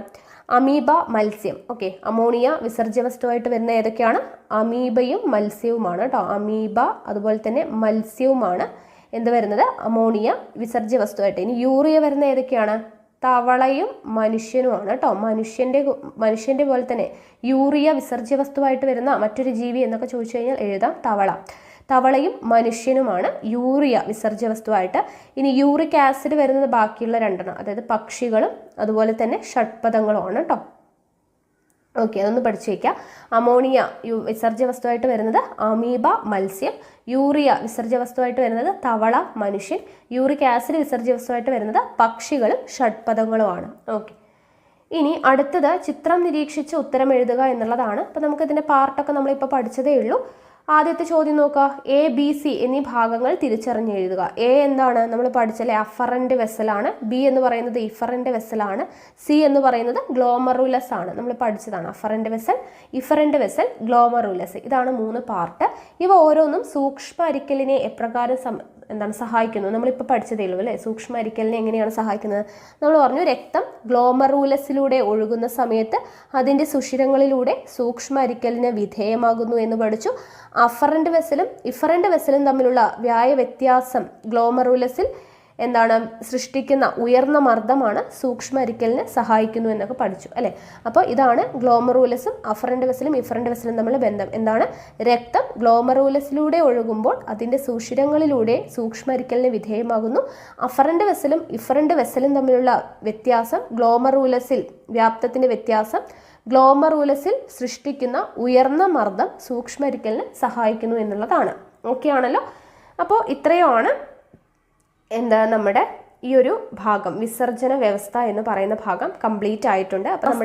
അമീബ, മത്സ്യം. ഓക്കെ, അമോണിയ വിസർജ്യ വസ്തുവായിട്ട് വരുന്ന ഏതൊക്കെയാണ്, അമീബയും മത്സ്യവുമാണ് കേട്ടോ. അമീബ അതുപോലെ തന്നെ മത്സ്യവുമാണ് എന്ത് വരുന്നത്, അമോണിയ വിസർജ്യ വസ്തുവായിട്ട്. ഇനി യൂറിയ വരുന്ന ഏതൊക്കെയാണ്, തവളയും മനുഷ്യനുമാണ് കേട്ടോ. മനുഷ്യൻ്റെ പോലെ തന്നെ യൂറിയ വിസർജ്യ വസ്തുവായിട്ട് വരുന്ന മറ്റൊരു ജീവി എന്നൊക്കെ ചോദിച്ചു കഴിഞ്ഞാൽ എഴുതാം, തവളയും മനുഷ്യനുമാണ് യൂറിയ വിസർജ്യ വസ്തുവായിട്ട്. ഇനി യൂറിക് ആസിഡ് വരുന്നത് ബാക്കിയുള്ള രണ്ടെണ്ണം, അതായത് പക്ഷികളും അതുപോലെ തന്നെ ഷഡ്പദങ്ങളുമാണ് കേട്ടോ. ഓക്കെ, അതൊന്ന് പഠിച്ചു വയ്ക്കാം. അമോണിയ വിസർജ്യ വസ്തുവായിട്ട് വരുന്നത് അമീബ, മത്സ്യം. യൂറിയ വിസർജ്യ വസ്തുവായിട്ട് വരുന്നത് തവള, മനുഷ്യൻ. യൂറിക് ആസിഡ് വിസർജ്യ വസ്തുവായിട്ട് വരുന്നത് പക്ഷികളും ഷഡ്പദങ്ങളുമാണ്. ഓക്കെ, ഇനി അടുത്തത് ചിത്രം നിരീക്ഷിച്ച് ഉത്തരം എഴുതുക എന്നുള്ളതാണ്. അപ്പോൾ നമുക്ക് ഇതിൻ്റെ പാർട്ടൊക്കെ നമ്മളിപ്പോൾ പഠിച്ചതേ ഉള്ളൂ. ആദ്യത്തെ ചോദ്യം നോക്കുക, എ, ബി, സി എന്നീ ഭാഗങ്ങൾ തിരിച്ചറിഞ്ഞ് എഴുതുക. എ എന്താണ്, നമ്മൾ പഠിച്ചല്ലേ, അഫറൻ്റ് വെസലാണ്. ബി എന്ന് പറയുന്നത് ഇഫറൻ്റ് വെസലാണ്. സി എന്ന് പറയുന്നത് ഗ്ലോമറുലസ് ആണ്, നമ്മൾ പഠിച്ചതാണ്. Afferent vessel, efferent vessel, glomerulus, ഇതാണ് 3 പാർട്ട്. ഇവ ഓരോന്നും സൂക്ഷ്മ അരിക്കലിനെ എപ്രകാരം സഹായിക്കുന്നു, നമ്മളിപ്പോൾ പഠിച്ചതേ ഉള്ളൂ അല്ലേ. സൂക്ഷ്മ അരിക്കലിനെ എങ്ങനെയാണ് സഹായിക്കുന്നത്, നമ്മൾ പറഞ്ഞു, രക്തം ഗ്ലോമറൂലസിലൂടെ ഒഴുകുന്ന സമയത്ത് അതിൻ്റെ സുഷിരങ്ങളിലൂടെ സൂക്ഷ്മ അരിക്കലിന് വിധേയമാകുന്നു എന്ന് പഠിച്ചു. അഫറൻ്റ് വെസലും ഇഫറൻ്റ് വെസലും തമ്മിലുള്ള വ്യായ വ്യത്യാസം ഗ്ലോമറൂലസിൽ സൃഷ്ടിക്കുന്ന ഉയർന്ന മർദ്ദമാണ് സൂക്ഷ്മ അരിക്കലിന് സഹായിക്കുന്നു എന്നൊക്കെ പഠിച്ചു അല്ലേ. അപ്പോൾ ഇതാണ് ഗ്ലോമറൂലസും അഫറൻ്റ് വെസലും ഇഫറൻ്റ് വെസലും തമ്മിലുള്ള ബന്ധം. എന്താണ്, രക്തം ഗ്ലോമറൂലസിലൂടെ ഒഴുകുമ്പോൾ അതിൻ്റെ സുഷിരങ്ങളിലൂടെ സൂക്ഷ്മ അരിക്കലിന് വിധേയമാകുന്നു. അഫറൻ്റ് വെസലും ഇഫറൻ്റ് വെസലും തമ്മിലുള്ള വ്യത്യാസം, ഗ്ലോമറൂലസിൽ വ്യാപ്തത്തിൻ്റെ വ്യത്യാസം ഗ്ലോമറൂലസിൽ സൃഷ്ടിക്കുന്ന ഉയർന്ന മർദ്ദം സൂക്ഷ്മ അരിക്കലിന് സഹായിക്കുന്നു എന്നുള്ളതാണ്. ഓക്കെ ആണല്ലോ. അപ്പോൾ ഇത്രയുമാണ് നമ്മുടെ ഈ ഒരു ഭാഗം, വിസർജന വ്യവസ്ഥ എന്ന് പറയുന്ന ഭാഗം കംപ്ലീറ്റ് ആയിട്ടുണ്ട്. അപ്പോൾ നമ്മുടെ